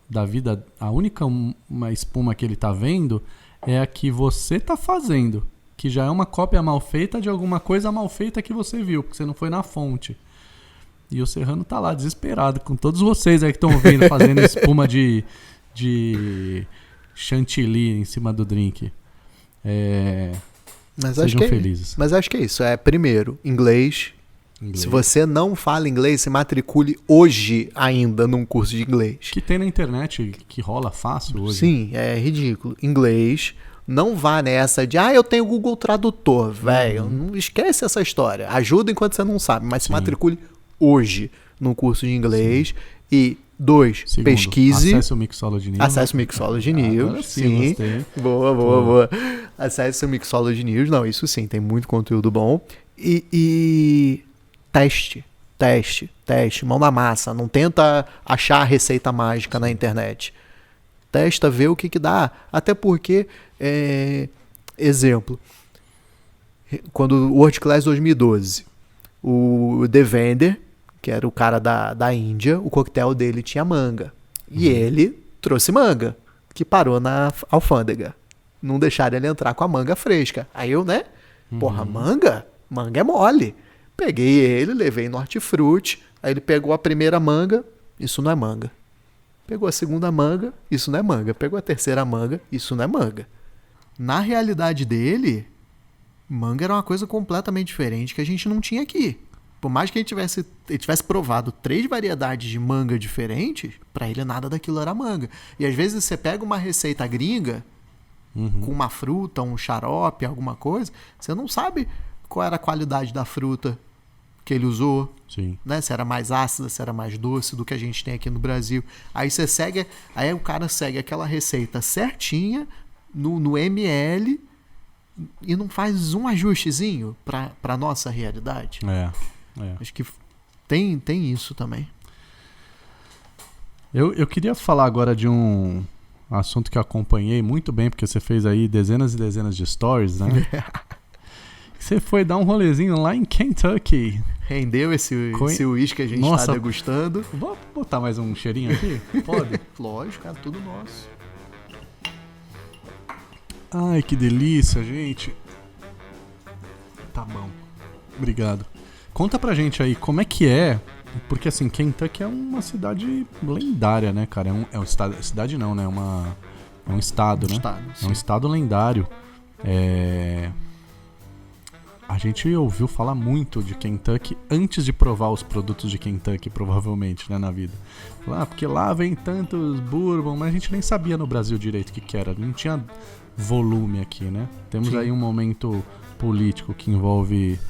da vida, a única uma espuma que ele tá vendo é a que você tá fazendo, que já é uma cópia mal feita de alguma coisa mal feita que você viu, porque você não foi na fonte. E o Serrano tá lá, desesperado, com todos vocês aí que estão vendo, fazendo espuma de chantilly em cima do drink. Sejam felizes. Mas acho que é isso. Primeiro, inglês. Se você não fala inglês, se matricule hoje ainda num curso de inglês. Que tem na internet, que rola fácil hoje. Sim, é ridículo. Inglês. Não vá nessa de, eu tenho Google Tradutor, velho. Não esquece essa história. Ajuda enquanto você não sabe, mas se matricule hoje num curso de inglês. Sim. E 2, pesquise. Acesse o Mixology News. Acesse o Mixology News. Sim. Boa. Acesse o Mixology News. Não, isso sim, tem muito conteúdo bom. E teste. Mão na massa. Não tenta achar a receita mágica na internet. Testa, vê o que dá. Até porque, exemplo, quando o World Class 2012, o Devender, que era o cara da Índia, o coquetel dele tinha manga. E ele trouxe manga, que parou na alfândega. Não deixaram ele entrar com a manga fresca. Aí eu, porra, manga? Manga é mole. Peguei ele, levei no hortifruti, aí ele pegou a primeira manga, isso não é manga. Pegou a segunda manga, isso não é manga. Pegou a terceira manga, isso não é manga. Na realidade dele, manga era uma coisa completamente diferente que a gente não tinha aqui. Por mais que ele tivesse provado 3 variedades de manga diferentes, pra ele nada daquilo era manga. E às vezes você pega uma receita gringa, com uma fruta, um xarope, alguma coisa, você não sabe qual era a qualidade da fruta que ele usou. Sim. Né? Se era mais ácida, se era mais doce do que a gente tem aqui no Brasil. Aí o cara segue aquela receita certinha no ml e não faz um ajustezinho para nossa realidade. Acho que tem isso também. Eu queria falar agora de um assunto que eu acompanhei muito bem, porque você fez aí dezenas e dezenas de stories, né? Você foi dar um rolezinho lá em Kentucky. Rendeu esse uísque que a gente está degustando. Vou botar mais um cheirinho aqui? Pode? Lógico, cara, tudo nosso. Ai, que delícia, gente. Tá bom. Obrigado. Conta pra gente aí como é que é, porque assim, Kentucky é uma cidade lendária, né, cara? É um estado, cidade não, né? É um estado, né? Estado, é um estado lendário. a gente ouviu falar muito de Kentucky antes de provar os produtos de Kentucky, provavelmente, né, na vida. Porque lá vem tantos bourbon, mas a gente nem sabia no Brasil direito o que era. Não tinha volume aqui, né? Temos aí um momento político que envolve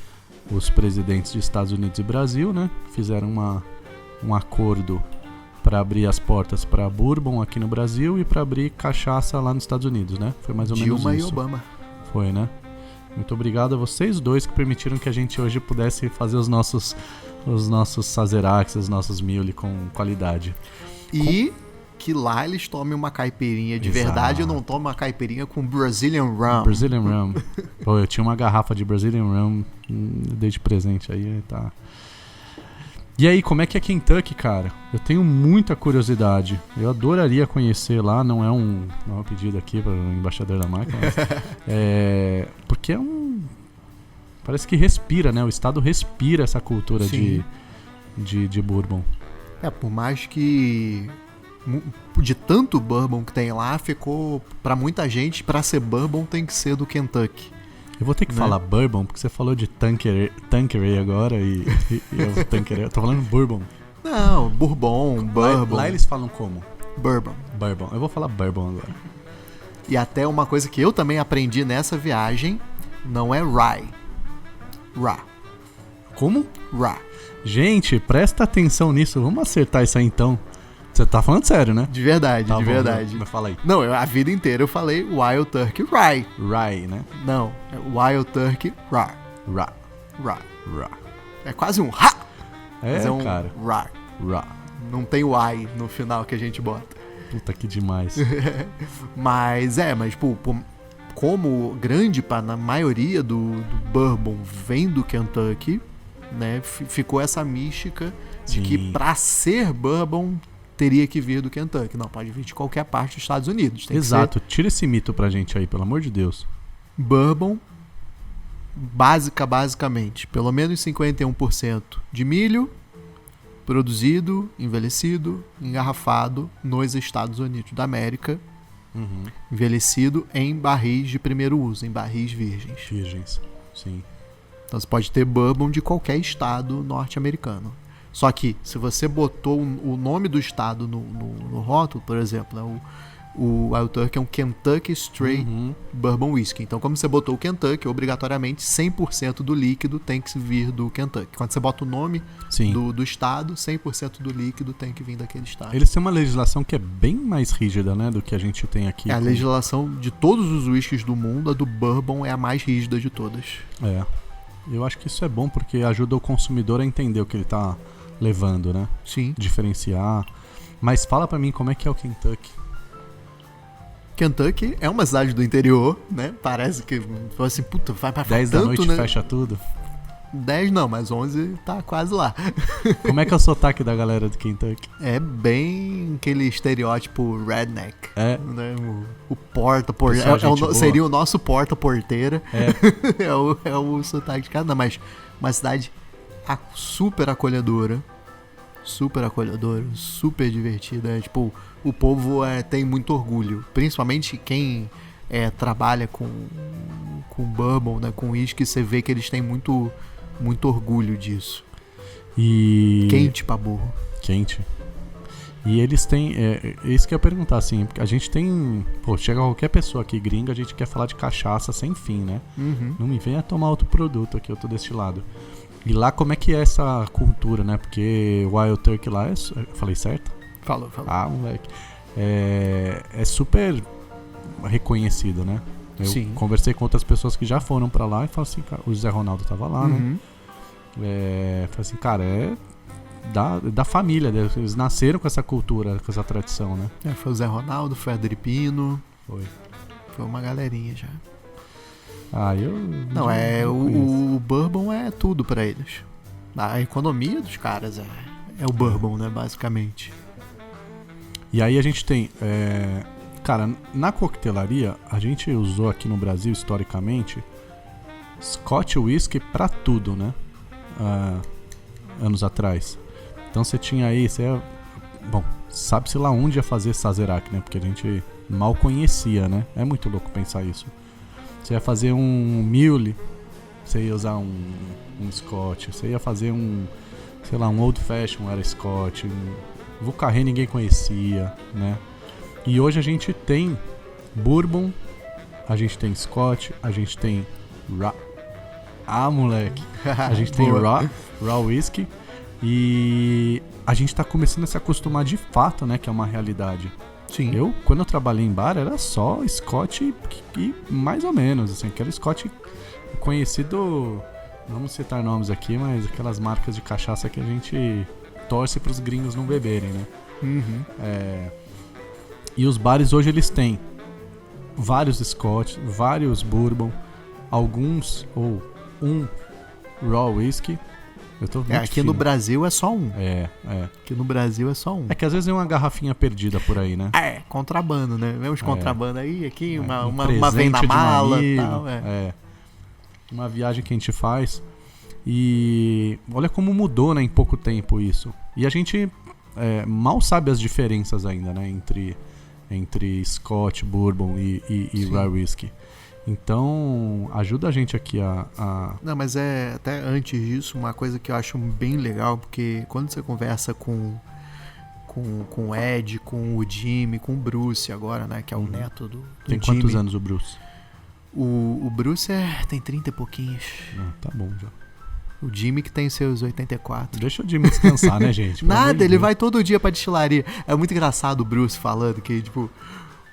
os presidentes de Estados Unidos e Brasil, né? Fizeram um acordo para abrir as portas para bourbon aqui no Brasil e para abrir cachaça lá nos Estados Unidos, né? Foi mais ou menos isso. Dilma e Obama. Foi, né? Muito obrigado a vocês dois que permitiram que a gente hoje pudesse fazer os nossos Sazeracs, os nossos Mully com qualidade. E que lá eles tomem uma caipirinha de Exato. verdade, eu não tomo uma caipirinha com Brazilian Rum. Brazilian Rum. Pô, eu tinha uma garrafa de Brazilian Rum, dei de presente aí, tá. E aí, como é que é Kentucky, cara? Eu tenho muita curiosidade. Eu adoraria conhecer lá, não é um pedido aqui para o embaixador da marca, mas porque parece que respira, né? O estado respira essa cultura de bourbon. Por mais que de tanto bourbon que tem lá, ficou pra muita gente, pra ser bourbon tem que ser do Kentucky. Eu vou ter que falar bourbon, porque você falou de Tanqueray agora e eu Tanqueray. Eu tô falando bourbon. Não, bourbon. Lá eles falam como? Bourbon. Eu vou falar bourbon agora. E até uma coisa que eu também aprendi nessa viagem, não é rye. Rye. Como? Rye. Gente, presta atenção nisso. Vamos acertar isso aí então. Você tá falando sério, né? De verdade, Tá de bom, verdade. Mas fala aí. Não, a vida inteira eu falei Wild Turkey Rye. Rye, né? Não, é Wild Turkey Rye. Rye. É quase um ha! É, mas é um cara. Rye. Não tem o I no final que a gente bota. Puta que demais. Mas pô, como grande na maioria do bourbon vem do Kentucky, né? Ficou essa mística de que pra ser bourbon teria que vir do Kentucky. Não, pode vir de qualquer parte dos Estados Unidos. Tem Exato. Tira esse mito pra gente aí, pelo amor de Deus. Bourbon, basicamente, pelo menos 51% de milho produzido, envelhecido, engarrafado nos Estados Unidos da América, envelhecido em barris de primeiro uso, em barris virgens. Virgens, sim. Então você pode ter bourbon de qualquer estado norte-americano. Só que, se você botou o nome do estado no rótulo, por exemplo, né, o Wild Turkey é um Kentucky Straight Bourbon Whiskey. Então, como você botou o Kentucky, obrigatoriamente 100% do líquido tem que vir do Kentucky. Quando você bota o nome do estado, 100% do líquido tem que vir daquele estado. Eles têm uma legislação que é bem mais rígida, né, do que a gente tem aqui. A legislação de todos os whiskies do mundo, a do Bourbon é a mais rígida de todas. É. Eu acho que isso é bom porque ajuda o consumidor a entender o que ele tá levando, né? Sim. Diferenciar. Mas fala pra mim como é que é o Kentucky. Kentucky é uma cidade do interior, né? Parece que, assim, puta, vai pra 10 tanto, da noite né? fecha tudo. 10 não, mas 11 tá quase lá. Como é que é o sotaque da galera do Kentucky? É bem aquele estereótipo redneck. É. Né? O porta-porteira. Pessoal, Seria o nosso porta-porteira. É. é o sotaque de cada. Não, mas uma cidade super acolhedora. Super divertida. Tipo, o povo tem muito orgulho. Principalmente quem trabalha com bourbon, né, com uísque, você vê que eles têm muito orgulho disso. E... Quente pra burro. Quente. E eles têm... É isso que eu ia perguntar, assim. Porque a gente tem... Pô, chega qualquer pessoa aqui gringa, a gente quer falar de cachaça sem fim, né? Não me venha tomar outro produto aqui, eu tô deste lado. E lá, como é que é essa cultura, né? Porque o Wild Turkey lá, falei certo? Falou. Ah, moleque. É super reconhecido, né? Eu Sim. conversei com outras pessoas que já foram pra lá e falaram assim, cara, o José Ronaldo tava lá, né? Falei assim, cara, da família, eles nasceram com essa cultura, com essa tradição, né? Foi o Zé Ronaldo, foi a Adripino. Foi uma galerinha já. Não, o bourbon é tudo pra eles. A economia dos caras é o bourbon, né, basicamente. E aí a gente tem, cara, na coquetelaria, a gente usou aqui no Brasil, historicamente, Scotch Whisky pra tudo, né? Anos atrás. Então você tinha aí, bom, sabe-se lá onde ia fazer Sazerac, né? Porque a gente mal conhecia, né? É muito louco pensar isso. Você ia fazer um Mully, você ia usar um Scotch, você ia fazer um Old Fashion era Scotch, Vucarré ninguém conhecia, né? E hoje a gente tem Bourbon, a gente tem Scotch, a gente tem moleque! A gente tem Raw Whisky e a gente tá começando a se acostumar de fato, né? Que é uma realidade. Sim. Quando eu trabalhei em bar, era só Scotch e mais ou menos, assim, aquele Scotch conhecido, não vamos citar nomes aqui, mas aquelas marcas de cachaça que a gente torce pros gringos não beberem, né? Uhum. E os bares hoje eles têm vários Scotch, vários Bourbon, alguns ou um Raw Whisky. Aqui no Brasil é só um. Aqui no Brasil é só um. É que às vezes é uma garrafinha perdida por aí, né? Contrabando, né? Vemos contrabando aí, aqui, uma presente vem na de um mala amigo, e tal. Uma viagem que a gente faz. E olha como mudou, né, em pouco tempo isso. E a gente mal sabe as diferenças ainda, né? Entre Scotch, Bourbon e Rye Whisky. Então, ajuda a gente aqui a... Não, mas até antes disso, uma coisa que eu acho bem legal, porque quando você conversa com o Ed, com o Jimmy, com o Bruce agora, né, que é o neto do Tem Jimmy. quantos anos o Bruce? O Bruce tem 30 e pouquinhos. Tá bom já. O Jimmy que tem seus 84. Deixa o Jimmy descansar, né, gente? Nada, ele vai todo dia pra destilaria. É muito engraçado o Bruce falando que, tipo...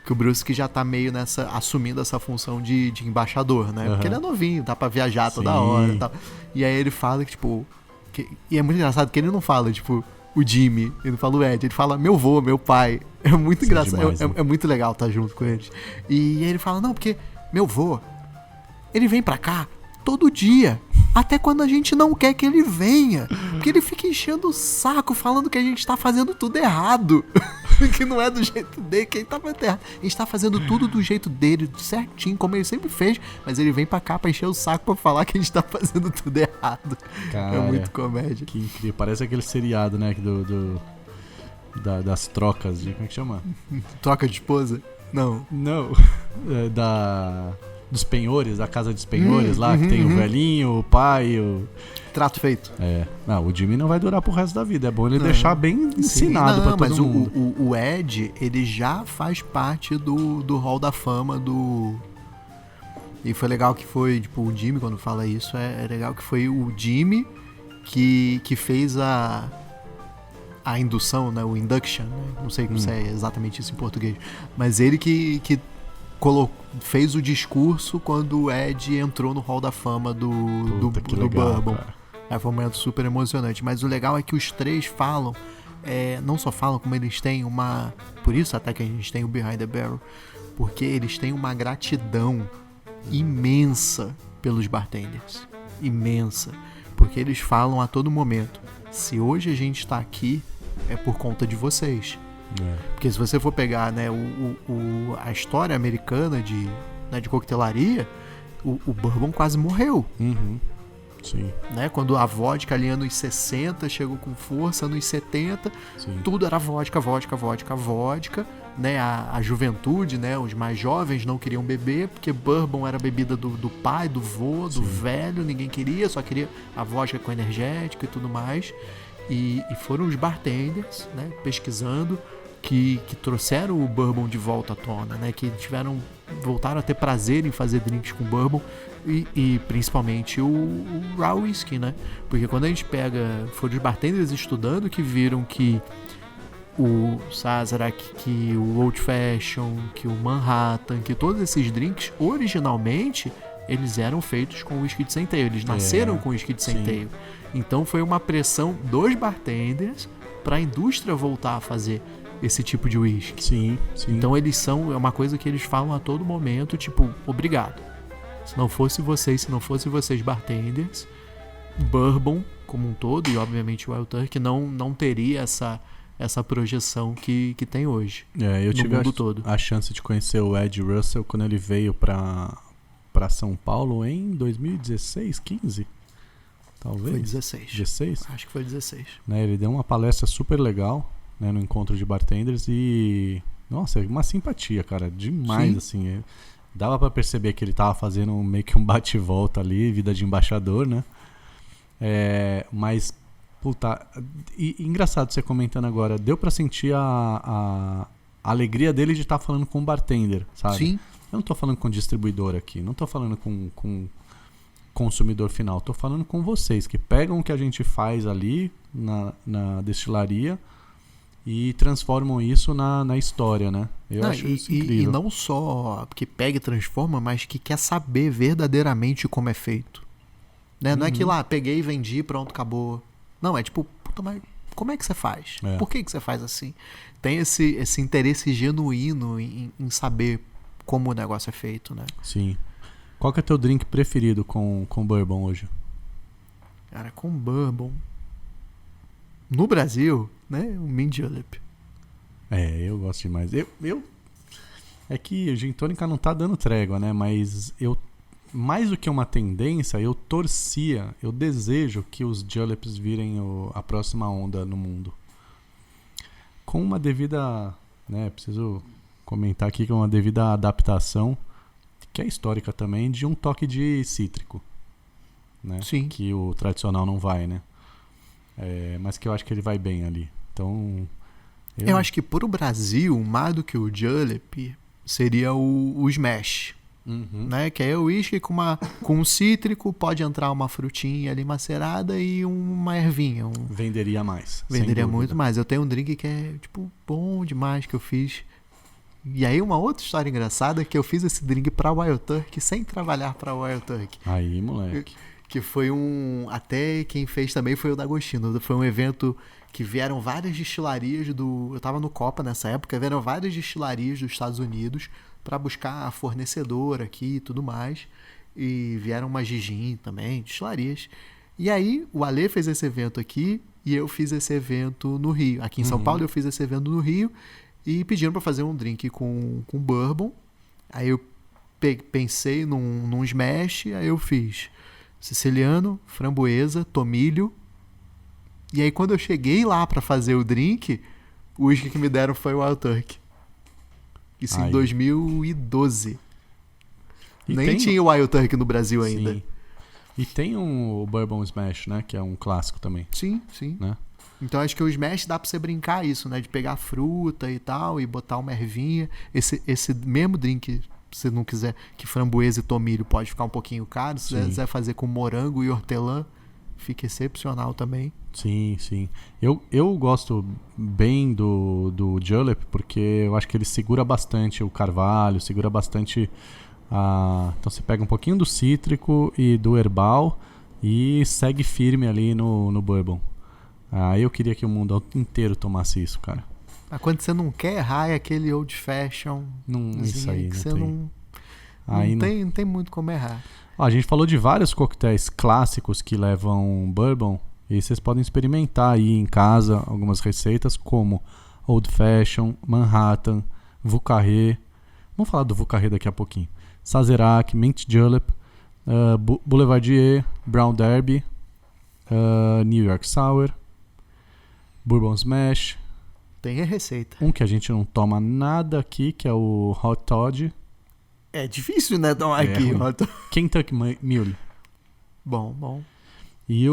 Que o Bruce que já tá meio assumindo essa função de embaixador, né? Porque ele é novinho, dá pra viajar toda hora e tal. E aí ele fala que, tipo... e é muito engraçado que ele não fala, tipo, o Jimmy, ele não fala o Ed, ele fala meu vô, meu pai. É muito engraçado, demais, né? É muito legal estar junto com eles. E aí ele fala, não, porque meu vô, ele vem pra cá todo dia. Até quando a gente não quer que ele venha. Porque ele fica enchendo o saco, falando que a gente tá fazendo tudo errado. Que não é do jeito dele, que ele tá fazendo errado. A gente tá fazendo tudo do jeito dele, certinho, como ele sempre fez. Mas ele vem pra cá pra encher o saco pra falar que a gente tá fazendo tudo errado. Cara, é muito comédia. Que incrível. Parece aquele seriado, né? Das trocas de... Como é que chama? Troca de esposa? Não. Dos penhores, da casa dos penhores lá, que tem o velhinho, o pai, o... Trato feito. Não, o Jimmy não vai durar pro resto da vida. É bom ele deixar bem ensinado pra todo mundo. Mas o Ed, ele já faz parte do Hall da Fama do... E foi legal que foi, tipo, o Jimmy, quando fala isso, é legal que foi o Jimmy que fez a indução, né? O induction, né? Não sei se é exatamente isso em português. Mas ele que fez o discurso quando o Ed entrou no Hall da Fama do Bourbon. Foi um momento super emocionante. Mas o legal é que os três falam, não só falam, como eles têm uma... Por isso até que a gente tem o Behind the Barrel, porque eles têm uma gratidão imensa pelos bartenders. Imensa. Porque eles falam a todo momento, se hoje a gente está aqui, é por conta de vocês. Porque se você for pegar, né, a história americana de coquetelaria, o Bourbon quase morreu. Sim. Né? Quando a vodka ali anos 60 chegou com força, anos 70, tudo era vodka, né? A juventude, né? Os mais jovens não queriam beber, porque Bourbon era bebida do pai, do vô, do velho, ninguém queria, só queria a vodka com energético e tudo mais. E foram os bartenders, né, pesquisando, que trouxeram o Bourbon de volta à tona, né, que voltaram a ter prazer em fazer drinks com Bourbon e principalmente o Raw Whisky, né, porque quando a gente foram os bartenders estudando que viram que o Sazerac, que o Old Fashion, que o Manhattan, que todos esses drinks originalmente eles eram feitos com whisky de centeio, eles nasceram com whisky de centeio. Então foi uma pressão dos bartenders para a indústria voltar a fazer esse tipo de whisky. Sim. Então é uma coisa que eles falam a todo momento, tipo, obrigado. Se não fosse vocês bartenders, Bourbon como um todo, e obviamente o Wild Turkey, não teria essa projeção que tem hoje. Eu tive mundo todo. A chance de conhecer o Ed Russell quando ele veio para São Paulo em 2016, 15? Talvez. Foi 16. 16? Acho que foi 16. Né, ele deu uma palestra super legal, né, no encontro de bartenders e... Nossa, é uma simpatia, cara. Demais, assim. Dava pra perceber que ele tava fazendo meio que um bate-volta ali, vida de embaixador, né? Mas, puta... E engraçado você comentando agora, deu pra sentir a alegria dele de estar falando com o bartender, sabe? Sim. Eu não tô falando com o distribuidor aqui, não tô falando com consumidor final, tô falando com vocês, que pegam o que a gente faz ali na destilaria e transformam isso na história, né? Eu acho isso incrível. E não só que pega e transforma, mas que quer saber verdadeiramente como é feito. Né? Não é que lá, peguei e vendi, pronto, acabou. Não, é tipo, puta, mas como é que você faz? Por que você faz assim? Tem esse interesse genuíno em saber como o negócio é feito, né? Sim. Qual que é teu drink preferido com bourbon hoje? Cara, com bourbon... No Brasil, né? O Mint Julep. Eu gosto demais. É que a gin tônica não tá dando trégua, né? Mas mais do que uma tendência, eu desejo que os Juleps virem a próxima onda no mundo. Com uma devida, né? Preciso comentar aqui, com uma devida adaptação, que é histórica também, de um toque de cítrico, né? Sim. Que o tradicional não vai, né? Mas que eu acho que ele vai bem ali. Então... Eu acho que pro Brasil, mais do que o Julep, seria o Smash. Né? Que é o uísque com um cítrico, pode entrar uma frutinha ali macerada e uma ervinha. Venderia mais. Venderia muito mais. Eu tenho um drink que é, tipo, bom demais, que eu fiz. E aí uma outra história engraçada é que eu fiz esse drink pra Wild Turkey sem trabalhar pra Wild Turkey. Aí, moleque. Que foi até quem fez também foi o D'Agostino. Foi um evento que vieram várias destilarias eu tava no Copa nessa época, vieram várias destilarias dos Estados Unidos para buscar fornecedor aqui e tudo mais. E vieram uma Gigin também, destilarias. E aí o Ale fez esse evento aqui e eu fiz esse evento no Rio. Aqui em São Paulo eu fiz esse evento no Rio e pediram para fazer um drink com bourbon. Aí eu pensei num smash, aí eu fiz siciliano, framboesa, tomilho. E aí quando eu cheguei lá para fazer o drink, o uísque que me deram foi o Wild Turkey. Isso em 2012. Nem tinha o Wild Turkey no Brasil ainda. Sim. E tem o Bourbon Smash, né? Que é um clássico também. Sim. Né? Então acho que o Smash dá pra você brincar isso, né? De pegar fruta e tal e botar uma ervinha. Esse mesmo drink, se você não quiser, que framboesa e tomilho pode ficar um pouquinho caro. Se você quiser fazer com morango e hortelã, fica excepcional também. Sim. Eu gosto bem do Julep porque eu acho que ele segura bastante o carvalho, segura bastante... Então você pega um pouquinho do cítrico e do herbal e segue firme ali no bourbon. Eu queria que o mundo inteiro tomasse isso, cara. Quando você não quer errar, é aquele old fashion. Isso aí, que não você não tem muito como errar. A gente falou de vários coquetéis clássicos que levam bourbon e vocês podem experimentar aí em casa algumas receitas como Old Fashion, Manhattan, Vucarré. Vamos falar do Vucarré daqui a pouquinho. Sazerac, Mint Julep, Boulevardier, Brown Derby, New York Sour, Bourbon Smash. Tem a receita. Um que a gente não toma nada aqui, que é o Hot Toddy. É difícil, né, tomar aqui. Kentucky Mule. Bom. E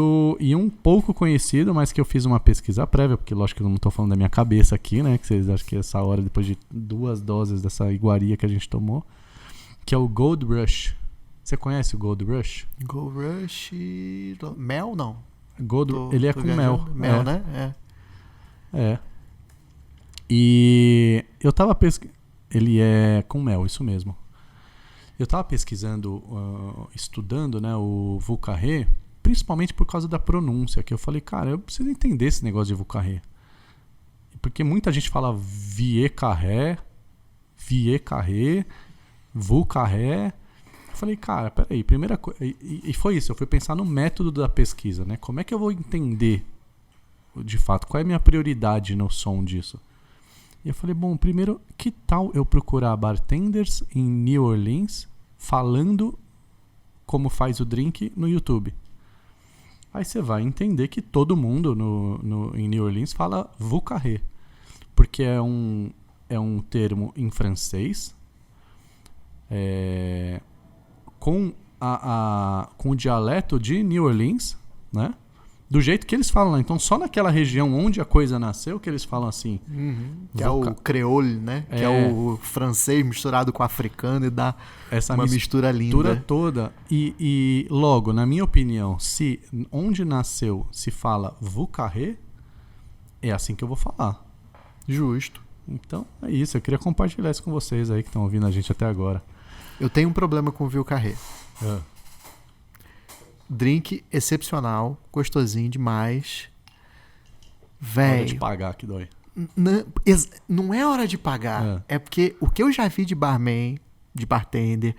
um pouco conhecido, mas que eu fiz uma pesquisa prévia, porque lógico que eu não estou falando da minha cabeça aqui, né? Que vocês acham que essa hora, depois de 2 doses dessa iguaria que a gente tomou, que é o Gold Rush. Você conhece o Gold Rush? Gold Rush... Mel, não? Ele é com mel. Mel, né? É. E eu tava pesquisando... Ele é com mel, isso mesmo. Eu tava pesquisando, estudando, né, o Vucarré, principalmente por causa da pronúncia, que eu falei, cara, eu preciso entender esse negócio de Vucarré. Porque muita gente fala Vieux-Carré, Vucarré. Eu falei, cara, peraí, primeira coisa... E foi isso, eu fui pensar no método da pesquisa, né? Como é que eu vou entender, de fato, qual é a minha prioridade no som disso? E eu falei, bom, primeiro, que tal eu procurar bartenders em New Orleans falando como faz o drink no YouTube? Aí você vai entender que todo mundo em New Orleans fala Vucarré, porque é um termo em francês, com o dialeto de New Orleans, né? Do jeito que eles falam lá. Então, só naquela região onde a coisa nasceu que eles falam assim. Que é o creole, né? Que é o francês misturado com o africano e dá uma mistura linda. Toda. E logo, na minha opinião, se onde nasceu se fala Vieux Carré, é assim que eu vou falar. Justo. Então, é isso. Eu queria compartilhar isso com vocês aí que estão ouvindo a gente até agora. Eu tenho um problema com o Vieux Carré. Drink excepcional, gostosinho demais. Hora de pagar que dói. Não é hora de pagar. É porque o que eu já vi de barman, de bartender,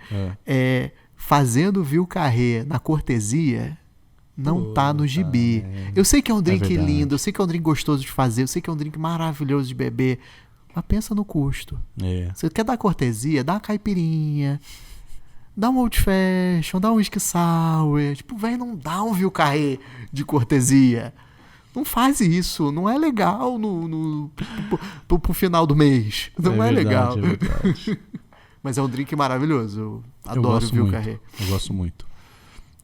fazendo Vieux Carré na cortesia, não tá no gibi. Eu sei que é um drink lindo, eu sei que é um drink gostoso de fazer, eu sei que é um drink maravilhoso de beber, mas pensa no custo. Você quer dar cortesia? Dá uma caipirinha. Dá um Old Fashion, dá um Whisky Sour. Tipo, velho, não dá um Vieux Carré de cortesia. Não faz isso. Não é legal pro final do mês. Não é legal. É verdade. Mas é um drink maravilhoso. Eu adoro o Vieux Carré. Eu gosto muito.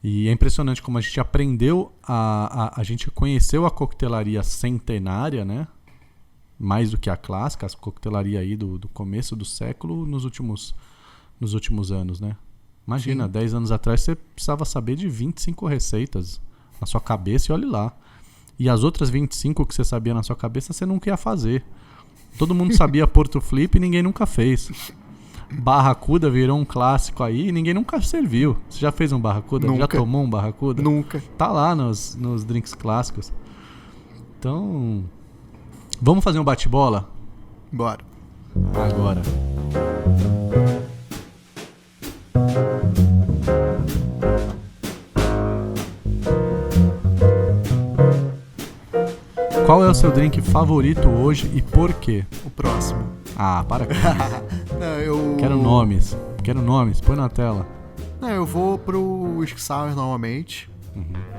E é impressionante como a gente aprendeu a gente conheceu a coquetelaria centenária, né? Mais do que a clássica, a coquetelaria aí do começo do século nos últimos anos, né? Imagina, 10 anos atrás você precisava saber de 25 receitas na sua cabeça e olhe lá. E as outras 25 que você sabia na sua cabeça, você nunca ia fazer. Todo mundo sabia Porto Flip e ninguém nunca fez. Barracuda virou um clássico aí e ninguém nunca serviu. Você já fez um Barracuda? Nunca. Já tomou um Barracuda? Nunca. Tá lá nos drinks clássicos. Então, vamos fazer um bate-bola? Bora. Agora. Qual é o seu drink favorito hoje e por quê? O próximo. Ah, para com isso. Não, eu... Quero nomes, põe na tela. Não, eu vou pro Whisky Sour normalmente,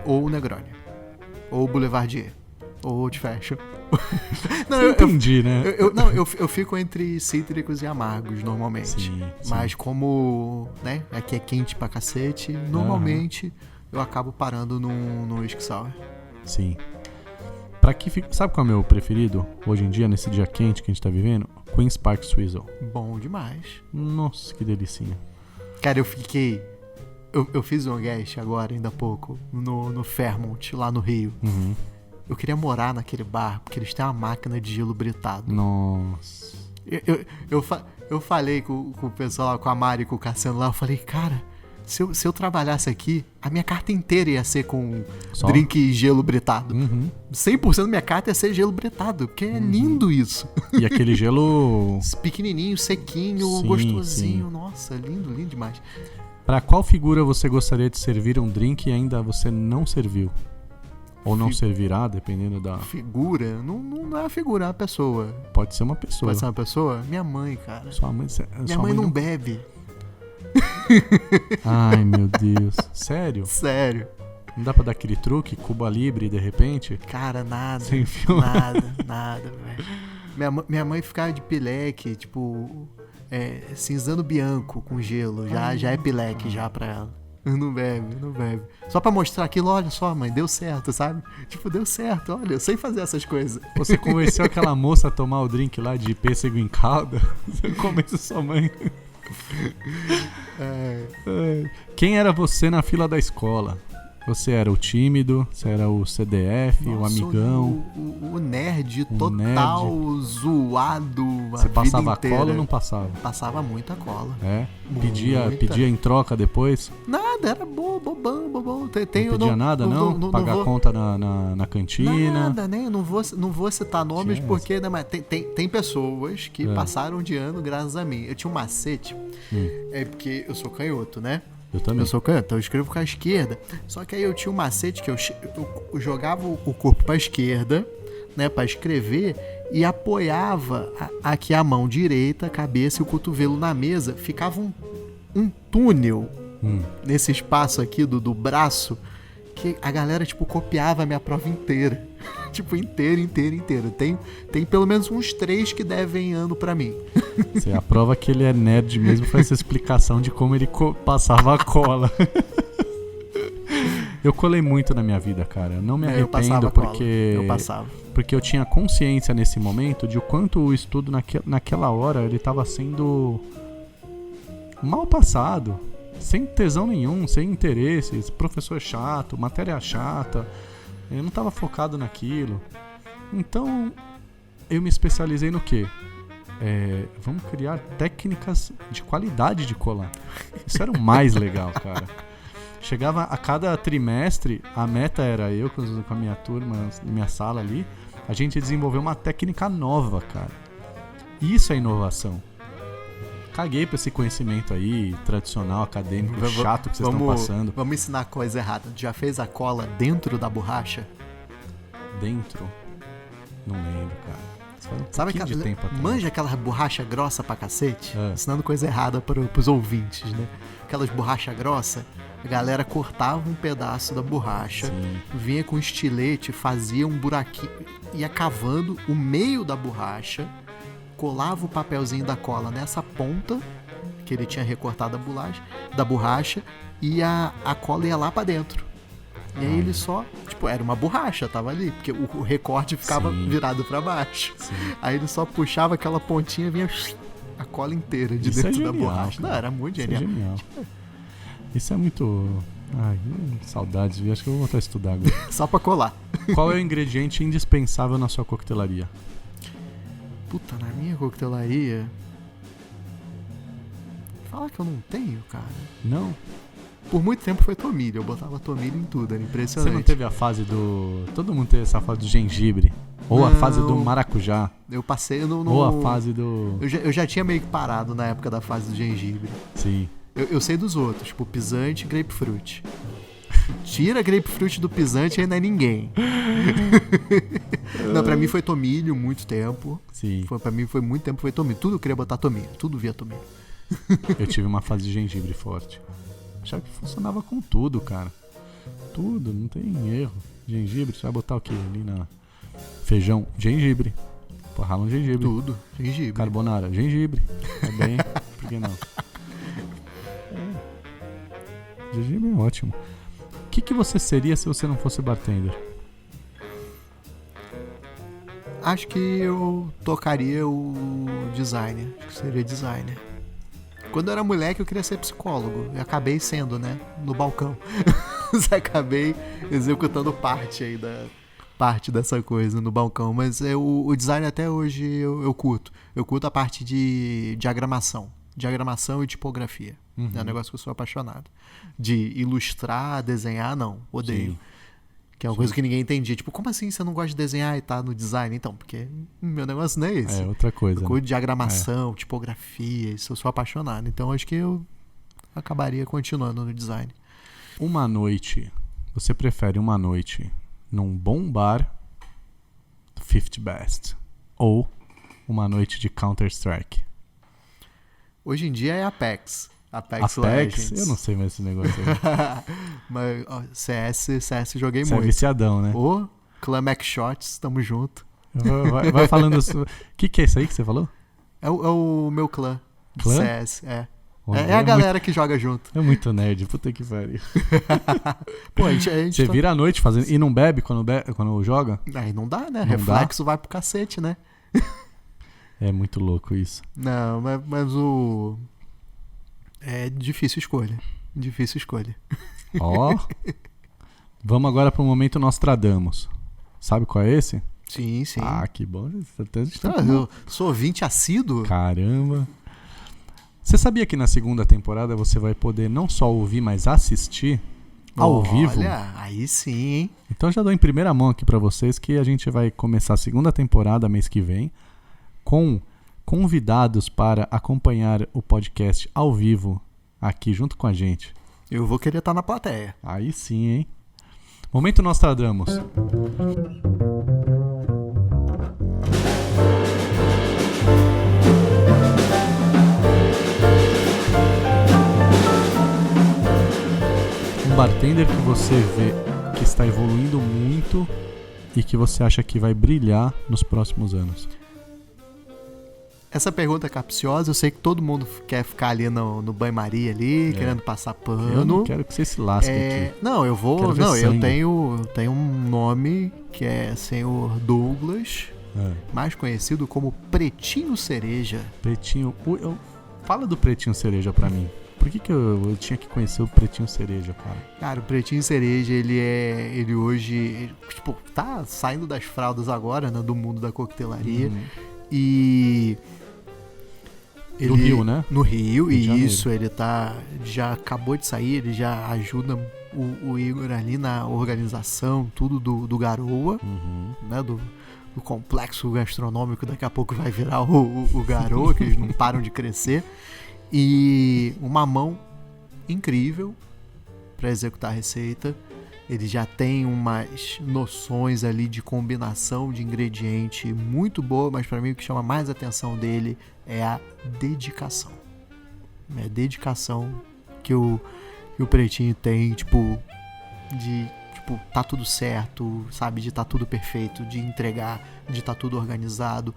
ou o Negroni, ou o Boulevardier, ou Old Fashion. Não, eu entendi, né? Eu fico entre cítricos e amargos normalmente. Sim. Mas como, né, aqui é quente pra cacete, normalmente eu acabo parando no Whisky Sour. Sim. Sabe qual é o meu preferido hoje em dia, nesse dia quente que a gente tá vivendo? Queen's Park Swizzle. Bom demais. Nossa, que delicinha. Cara, eu fiz um guest agora, ainda há pouco, no Fairmont, lá no Rio. Eu queria naquele bar, porque eles têm uma máquina de gelo britado. Nossa. Eu falei com o pessoal lá, com a Mari, com o Cassiano lá, eu falei, cara, se eu trabalhasse aqui, a minha carta inteira ia ser com drink e gelo britado. 100% da minha carta ia ser gelo britado, porque é lindo isso. E aquele gelo... pequenininho, sequinho, gostosinho. Sim. Nossa, lindo demais. Pra qual figura você gostaria de servir um drink e ainda você não serviu? Ou não servirá, dependendo da... Figura? Não é uma figura, é uma pessoa. Pode ser uma pessoa. Pode ser uma pessoa? Minha mãe, cara. Minha mãe não bebe. Ai, meu Deus. Sério? Sério. Não dá pra dar aquele truque, Cuba Libre, de repente? Cara, nada. Sem filme. Nada, velho. Minha mãe ficava de pileque, tipo... cinzano bianco com gelo. Já é pileque já pra ela. Não bebe. Só pra mostrar aquilo, olha só, mãe, deu certo, sabe? Tipo, deu certo, olha, eu sei fazer essas coisas. Você convenceu aquela moça a tomar o drink lá de pêssego em calda? Você convenceu sua mãe. Quem era você na fila da escola? Você era o tímido? Você era o CDF, o amigão? O nerd total, zoado. Você passava a cola ou não passava? Passava muita cola. Pedia em troca depois? Nada, era bobão. Não pedia nada, não? Pagar a conta na cantina? Nada, né? Não vou citar nomes porque né, mas tem pessoas que passaram de ano graças a mim. Eu tinha um macete, porque eu sou canhoto, né? Eu também. Eu sou canhoto, então eu escrevo com a esquerda. Só que aí eu tinha um macete que eu jogava o corpo pra esquerda, né, pra escrever, e apoiava aqui a mão direita, a cabeça e o cotovelo na mesa. Ficava um túnel nesse espaço aqui do braço, que a galera, tipo, copiava a minha prova inteira. Tipo, inteiro. Tem pelo menos uns 3 que devem ano pra mim. A prova que ele é nerd mesmo foi essa explicação de como ele passava a cola. Eu colei muito na minha vida, cara. Eu não me arrependo porque... Eu passava. Porque eu tinha consciência nesse momento de o quanto o estudo naquela hora ele tava sendo mal passado. Sem tesão nenhum, sem interesse. Professor chato, matéria chata. Eu não tava focado naquilo. Então, eu me especializei no quê? Vamos criar técnicas de qualidade de colar. Isso era o mais legal, cara. Chegava a cada trimestre, a meta era eu com a minha turma, minha sala ali, a gente desenvolveu uma técnica nova, cara. Isso é inovação. Caguei pra esse conhecimento aí, tradicional, acadêmico, chato que vocês estão passando. Vamos ensinar a coisa errada. Já fez a cola dentro da borracha? Dentro? Não lembro, cara. Sabe aquela, de tempo atrás. Manja aquela borracha grossa pra cacete? Ensinando coisa errada pros ouvintes, né? Aquelas borracha grossa, a galera cortava um pedaço da borracha, vinha com estilete, fazia um buraquinho, ia cavando o meio da borracha, colava o papelzinho da cola nessa ponta que ele tinha recortado da borracha e a cola ia lá pra dentro. E aí ele só, tipo, era uma borracha, tava ali, porque o recorte ficava virado pra baixo. Sim. Aí ele só puxava aquela pontinha e vinha a cola inteira de dentro da borracha. Cara. Não, era muito genial. Isso é genial. Isso é muito... Ai, saudades, acho que eu vou voltar a estudar agora. Só pra colar. Qual é o ingrediente indispensável na sua coquetelaria? Puta, na minha coquetelaria... Fala que eu não tenho, cara. Não? Por muito tempo foi tomilho, eu botava tomilho em tudo, era impressionante. Você não teve a fase do... Todo mundo teve essa fase do gengibre. Ou não, a fase do maracujá. Eu passei no... Ou a fase do... Eu já tinha meio que parado na época da fase do gengibre. Sim. Eu sei dos outros, tipo pisante e grapefruit. Tira grapefruit do pisante e ainda é ninguém. Não, pra mim foi tomilho muito tempo. Sim. Pra mim foi muito tempo, foi tomilho. Tudo eu queria botar tomilho, tudo via tomilho. Eu tive uma fase de gengibre forte. Achava que funcionava com tudo, cara. Tudo, não tem erro. Gengibre, você vai botar o quê ali na... Feijão, gengibre. Pô, rala um gengibre. Tudo, gengibre. Carbonara, gengibre. Tá bem, por que não? Gengibre é ótimo. O que você seria se você não fosse bartender? Acho que eu tocaria o designer. Acho que seria designer. Quando eu era moleque eu queria ser psicólogo. Eu acabei sendo, né? No balcão. Acabei executando parte dessa coisa no balcão. Mas o design até hoje eu curto. Eu curto a parte de diagramação. Diagramação e tipografia. Uhum. É um negócio que eu sou apaixonado. De ilustrar, desenhar, não. Odeio. Sim. Que é uma coisa que ninguém entendia. Tipo, como assim você não gosta de desenhar e tá no design? Então, porque meu negócio não é esse. É outra coisa. Eu curto diagramação, tipografia, isso eu sou apaixonado. Então, acho que eu acabaria continuando no design. Uma noite, você prefere uma noite num bom bar, 50 Best, ou uma noite de Counter-Strike? Hoje em dia é Apex. Apex? Legends. Eu não sei mais esse negócio aí. Mas ó, CS joguei Você muito. É viciadão, né? Ô, Clan Mac Shots, tamo junto. Vai falando... O que é isso aí que você falou? É o meu clã. Clã? CS, é. É a galera que joga junto. É muito nerd, puta que pariu. Pô, a gente você vira à noite fazendo... E não bebe quando joga? Aí não dá, né? Não Reflexo vai pro cacete, né? É muito louco isso. Não, mas o... É difícil escolha. Difícil escolha. Ó. Vamos agora pro momento Nostradamus. Sabe qual é esse? Sim, sim. Ah, que bom. Eu sou ouvinte assíduo. Caramba. Você sabia que na segunda temporada você vai poder não só ouvir, mas assistir ao vivo? Olha, aí sim, hein? Então já dou em primeira mão aqui pra vocês que a gente vai começar a segunda temporada mês que vem com convidados para acompanhar o podcast ao vivo aqui junto com a gente. Eu vou querer estar na plateia. Aí sim, hein? Momento Nostradamus. Um bartender que você vê que está evoluindo muito e que você acha que vai brilhar nos próximos anos? Essa pergunta é capciosa, eu sei que todo mundo quer ficar ali no banho-maria ali, querendo passar pano. Eu não quero que você se lasque aqui. Não, eu vou. Quero ver Não, eu sangue. tenho um nome que é Senhor Douglas, mais conhecido como Pretinho Cereja. Pretinho. Fala do Pretinho Cereja pra mim. Por que eu tinha que conhecer o Pretinho Cereja, cara? Cara, o Pretinho Cereja, ele hoje, tipo, tá saindo das fraldas agora, né, do mundo da coquetelaria. E No Rio, né? No Rio, Rio de Janeiro. isso, ele já acabou de sair, ele já ajuda o Igor ali na organização, tudo do Garoa, né, do complexo gastronômico, daqui a pouco vai virar o Garoa, que eles não param de crescer. E uma mão incrível para executar a receita. Ele já tem umas noções ali de combinação de ingrediente muito boa, mas para mim o que chama mais atenção dele é a dedicação. É a dedicação que o Pretinho tem, tipo, de tá tudo certo, sabe, de tá tudo perfeito, de entregar, de tá tudo organizado.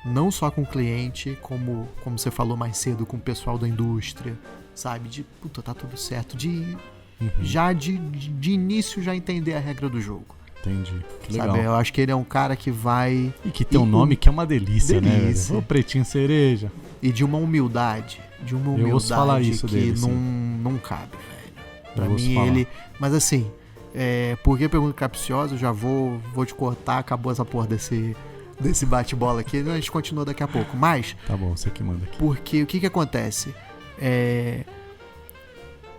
Não só com o cliente, como você falou mais cedo, com o pessoal da indústria, sabe? De, puta, tá tudo certo. Já de início, já entender a regra do jogo. Entendi. Que legal. Sabe? Eu acho que ele é um cara que vai... E que tem um nome que é uma delícia, delícia, né? O Pretinho Cereja. E de uma humildade. Eu ouço falar isso que dele, não cabe, velho. Pra Eu ouço mim, falar. ele... Mas assim, por que pergunta capciosa? Eu já vou te cortar, acabou essa porra desse bate-bola aqui, a gente continua daqui a pouco. Mas... Tá bom, você que manda aqui. Porque o que acontece?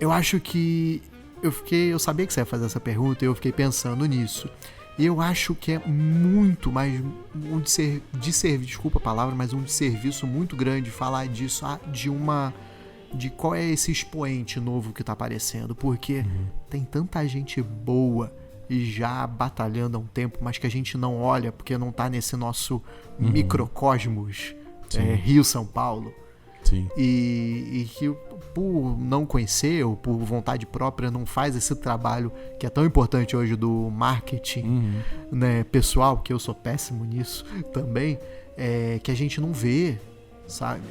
Eu acho que... Eu sabia que você ia fazer essa pergunta e eu fiquei pensando nisso. E eu acho que é muito mais desculpa a palavra, mas um desserviço muito grande falar disso, de qual é esse expoente novo que tá aparecendo. Porque tem tanta gente boa e já batalhando há um tempo, mas que a gente não olha porque não tá nesse nosso microcosmos Rio-São Paulo. Sim. E que por não conhecer ou por vontade própria não faz esse trabalho que é tão importante hoje do marketing, né, pessoal, que eu sou péssimo nisso também, que a gente não vê, sabe?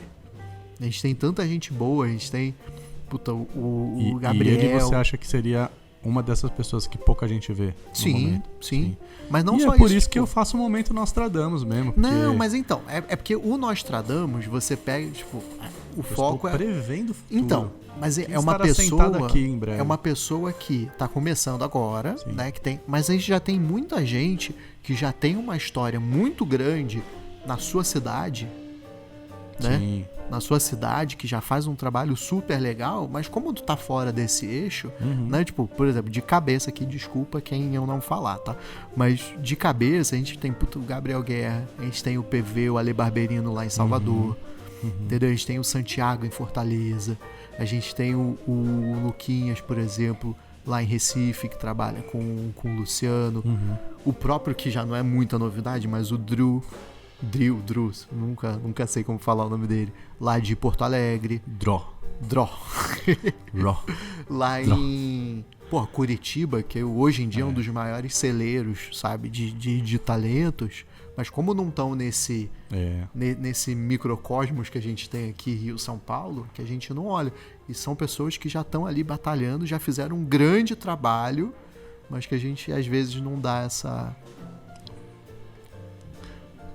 A gente tem tanta gente boa, a gente tem o Gabriel. E ele você acha que seria uma dessas pessoas que pouca gente vê? Sim. Mas não e só é por isso, isso que eu faço o momento Nostradamus mesmo. Não, mas então, é porque o Nostradamus, você pega, tipo, o foco estou prevendo o futuro. Então, mas Quem é uma estará sentado pessoa, aqui em breve? é uma pessoa que tá começando agora, Sim. né, mas a gente já tem muita gente que já tem uma história muito grande na sua cidade, né? Sim. Na sua cidade, que já faz um trabalho super legal, mas como tu tá fora desse eixo, né? Tipo, por exemplo, de cabeça aqui, desculpa quem eu não falar, tá? Mas de cabeça, a gente tem o Gabriel Guerra, a gente tem o PV, o Ale Barberino lá em Salvador, entendeu? A gente tem o Santiago em Fortaleza, a gente tem o Luquinhas, por exemplo, lá em Recife, que trabalha com o Luciano, o próprio, que já não é muita novidade, mas o Drew, nunca sei como falar o nome dele, lá de Porto Alegre. Dró. Lá em Curitiba, que hoje em dia é um dos maiores celeiros, sabe, de talentos, mas como não estão nesse microcosmos que a gente tem aqui, Rio, São Paulo, que a gente não olha, e são pessoas que já estão ali batalhando, já fizeram um grande trabalho, mas que a gente às vezes não dá essa...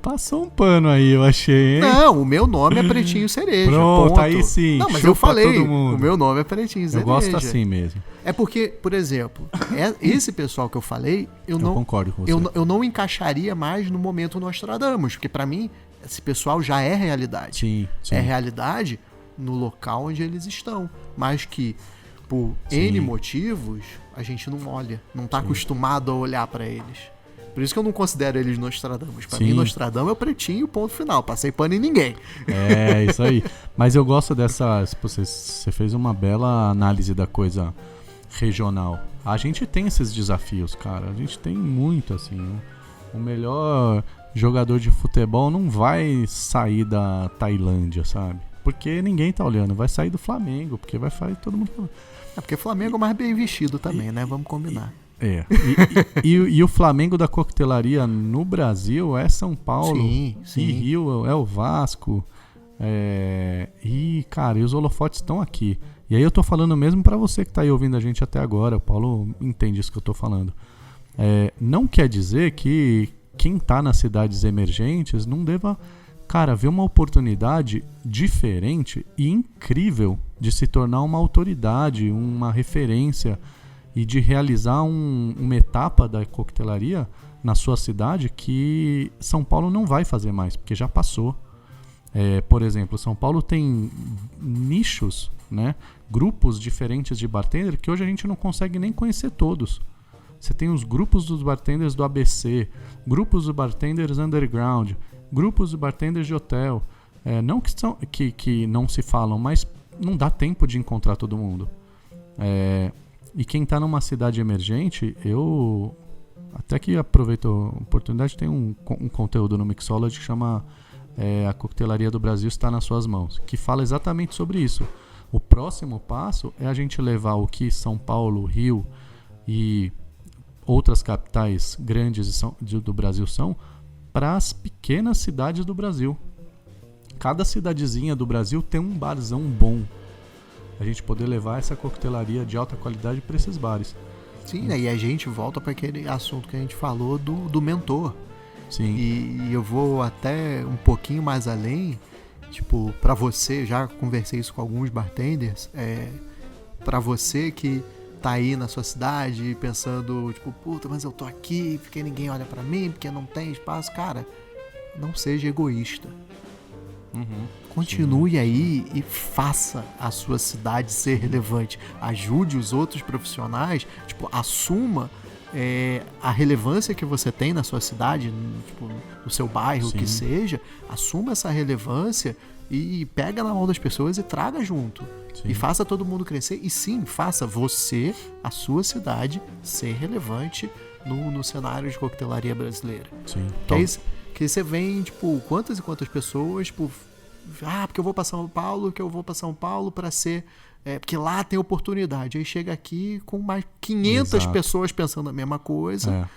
Passou um pano aí, eu achei, hein? Não, o meu nome é Pretinho Cereja. Pronto, ponto. aí sim. Não, mas chupa eu falei, todo mundo. o meu nome é Pretinho Cereja. Eu gosto assim mesmo. É porque, por exemplo, esse pessoal que eu falei, eu concordo com você. Eu não encaixaria mais no momento Nostradamus, porque pra mim, esse pessoal já é realidade. Sim. É realidade no local onde eles estão, mas que por Sim. N motivos, a gente não olha, não tá acostumado a olhar pra eles. Por isso que eu não considero eles Nostradamus. Pra mim, Nostradamus é o Pretinho, ponto final. Passei pano em ninguém. É, isso aí. Mas eu gosto dessa... Você fez uma bela análise da coisa regional. A gente tem esses desafios, cara. A gente tem muito, assim. O melhor jogador de futebol não vai sair da Tailândia, sabe? Porque ninguém tá olhando. Vai sair do Flamengo, porque vai sair todo mundo... É porque o Flamengo é mais bem vestido também, né? Vamos combinar. E o Flamengo da coquetelaria no Brasil é São Paulo. Sim. E Rio é o Vasco. Cara, e os holofotes estão aqui. E aí eu tô falando mesmo pra você que tá aí ouvindo a gente até agora. O Paulo entende isso que eu tô falando. Não quer dizer que quem tá nas cidades emergentes não deva, cara, ver uma oportunidade diferente e incrível de se tornar uma autoridade, uma referência e de realizar uma etapa da coquetelaria na sua cidade que São Paulo não vai fazer mais, porque já passou. Por exemplo, São Paulo tem nichos, né? Grupos diferentes de bartender que hoje a gente não consegue nem conhecer todos. Você tem os grupos dos bartenders do ABC, grupos dos bartenders underground, grupos de bartenders de hotel. Não que não se falam, mas não dá tempo de encontrar todo mundo. E quem está numa cidade emergente, eu até que aproveito a oportunidade, tem um conteúdo no Mixology que chama A Coquetelaria do Brasil Está nas Suas Mãos, que fala exatamente sobre isso. O próximo passo é a gente levar o que São Paulo, Rio e outras capitais grandes do Brasil são para as pequenas cidades do Brasil. Cada cidadezinha do Brasil tem um barzão bom. A gente poder levar essa coquetelaria de alta qualidade para esses bares. Sim, né? E a gente volta para aquele assunto que a gente falou do mentor. Sim. E eu vou até um pouquinho mais além. Tipo, para você, já conversei isso com alguns bartenders, para você que tá aí na sua cidade pensando, tipo, puta, mas eu tô aqui porque ninguém olha para mim, porque não tem espaço. Cara, não seja egoísta. Continue aí e faça a sua cidade ser relevante. Ajude os outros profissionais, tipo, assuma a relevância que você tem na sua cidade, tipo, no seu bairro, o que seja. Assuma essa relevância e pega na mão das pessoas e traga junto. Sim. E faça todo mundo crescer. E sim, faça você, a sua cidade, ser relevante no cenário de coquetelaria brasileira. Sim. Que aí você vem, tipo, quantas e quantas pessoas, tipo, porque eu vou para São Paulo para ser... porque lá tem oportunidade. Aí chega aqui com mais 500 pessoas pensando a mesma coisa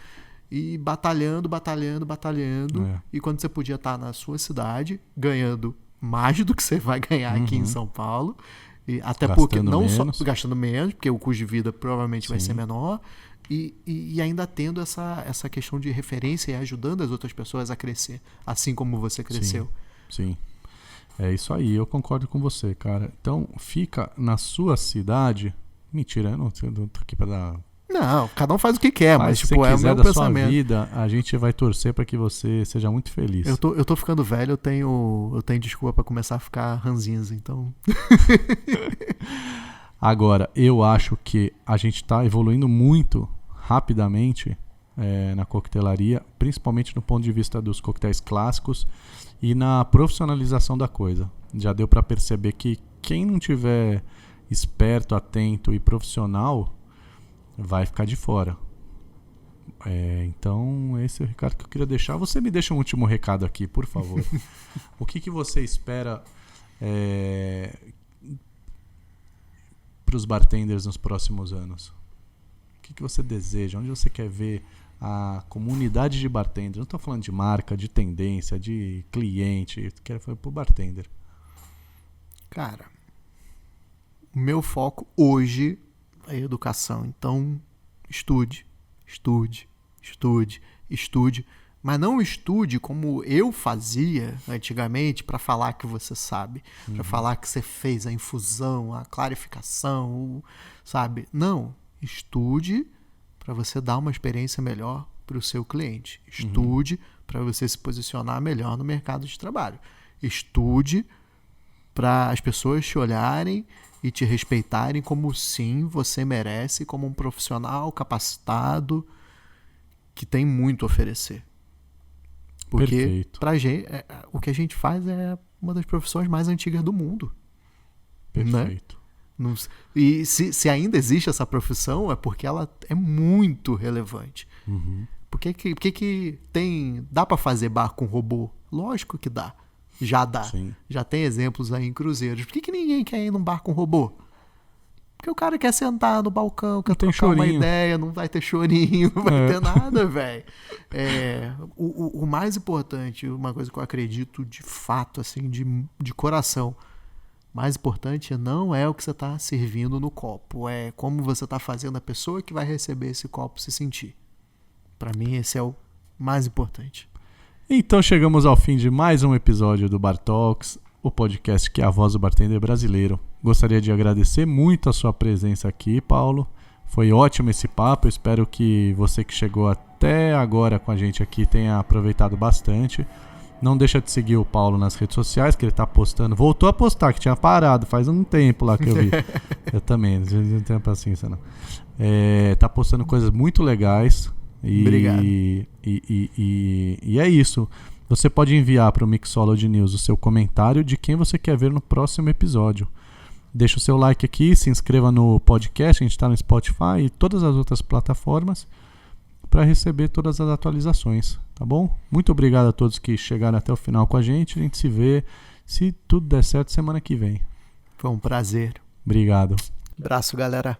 e batalhando. E quando você podia estar na sua cidade, ganhando mais do que você vai ganhar aqui em São Paulo, e até gastando porque não menos. Só gastando menos, porque o custo de vida provavelmente vai ser menor, e ainda tendo essa questão de referência e ajudando as outras pessoas a crescer, assim como você cresceu. Sim. É isso aí, eu concordo com você, cara. Então, fica na sua cidade. Mentira, eu não tô aqui pra dar... Não, cada um faz o que quer, mas tipo, se é o meu da pensamento. Sua vida, a gente vai torcer pra que você seja muito feliz. Eu tô ficando velho, eu tenho desculpa pra começar a ficar ranzinza, então... Agora, eu acho que a gente tá evoluindo muito rapidamente na coquetelaria, principalmente no ponto de vista dos coquetéis clássicos e na profissionalização da coisa. Já deu para perceber que quem não tiver esperto, atento e profissional vai ficar de fora. Então esse é o recado que eu queria deixar. Você me deixa um último recado aqui, por favor. O que você espera para os bartenders nos próximos anos? O que você deseja? Onde você quer ver a comunidade de bartenders? Não estou falando de marca, de tendência, de cliente. Quero falar para o bartender. Cara, o meu foco hoje é educação. Então, estude. Mas não estude como eu fazia antigamente para falar que você sabe. Para falar que você fez a infusão, a clarificação, sabe? Não. Estude para você dar uma experiência melhor para o seu cliente. Estude para você se posicionar melhor no mercado de trabalho. Estude para as pessoas te olharem e te respeitarem como sim você merece, como um profissional capacitado que tem muito a oferecer. Porque pra gente, o que a gente faz é uma das profissões mais antigas do mundo. Perfeito. Né? E se ainda existe essa profissão, é porque ela é muito relevante. Por que dá para fazer bar com robô? Lógico que dá. Já dá. Sim. Já tem exemplos aí em cruzeiros. Por que ninguém quer ir num bar com robô? Porque o cara quer sentar no balcão, quer tem trocar uma chorinho. ideia, não vai ter chorinho, não vai ter nada, velho. O mais importante, uma coisa que eu acredito de fato, assim, de coração, mais importante não é o que você tá servindo no copo, é como você tá fazendo a pessoa que vai receber esse copo se sentir. Pra mim, esse é o mais importante. Então chegamos ao fim de mais um episódio do Bar Talks, o podcast que é a voz do bartender brasileiro. Gostaria de agradecer muito a sua presença aqui, Paulo. Foi ótimo esse papo, eu espero que você que chegou até agora com a gente aqui tenha aproveitado bastante. Não deixa de seguir o Paulo nas redes sociais, que ele tá postando. Voltou a postar, que tinha parado faz um tempo lá que eu vi. Eu também, não tenho paciência não. Tá postando coisas muito legais. Obrigado. E é isso. Você pode enviar para o Mixology News o seu comentário de quem você quer ver no próximo episódio. Deixa o seu like aqui, se inscreva no podcast, a gente está no Spotify e todas as outras plataformas para receber todas as atualizações, tá bom? Muito obrigado a todos que chegaram até o final com a gente. A gente se vê, se tudo der certo, semana que vem. Foi um prazer. Obrigado. Abraço, galera.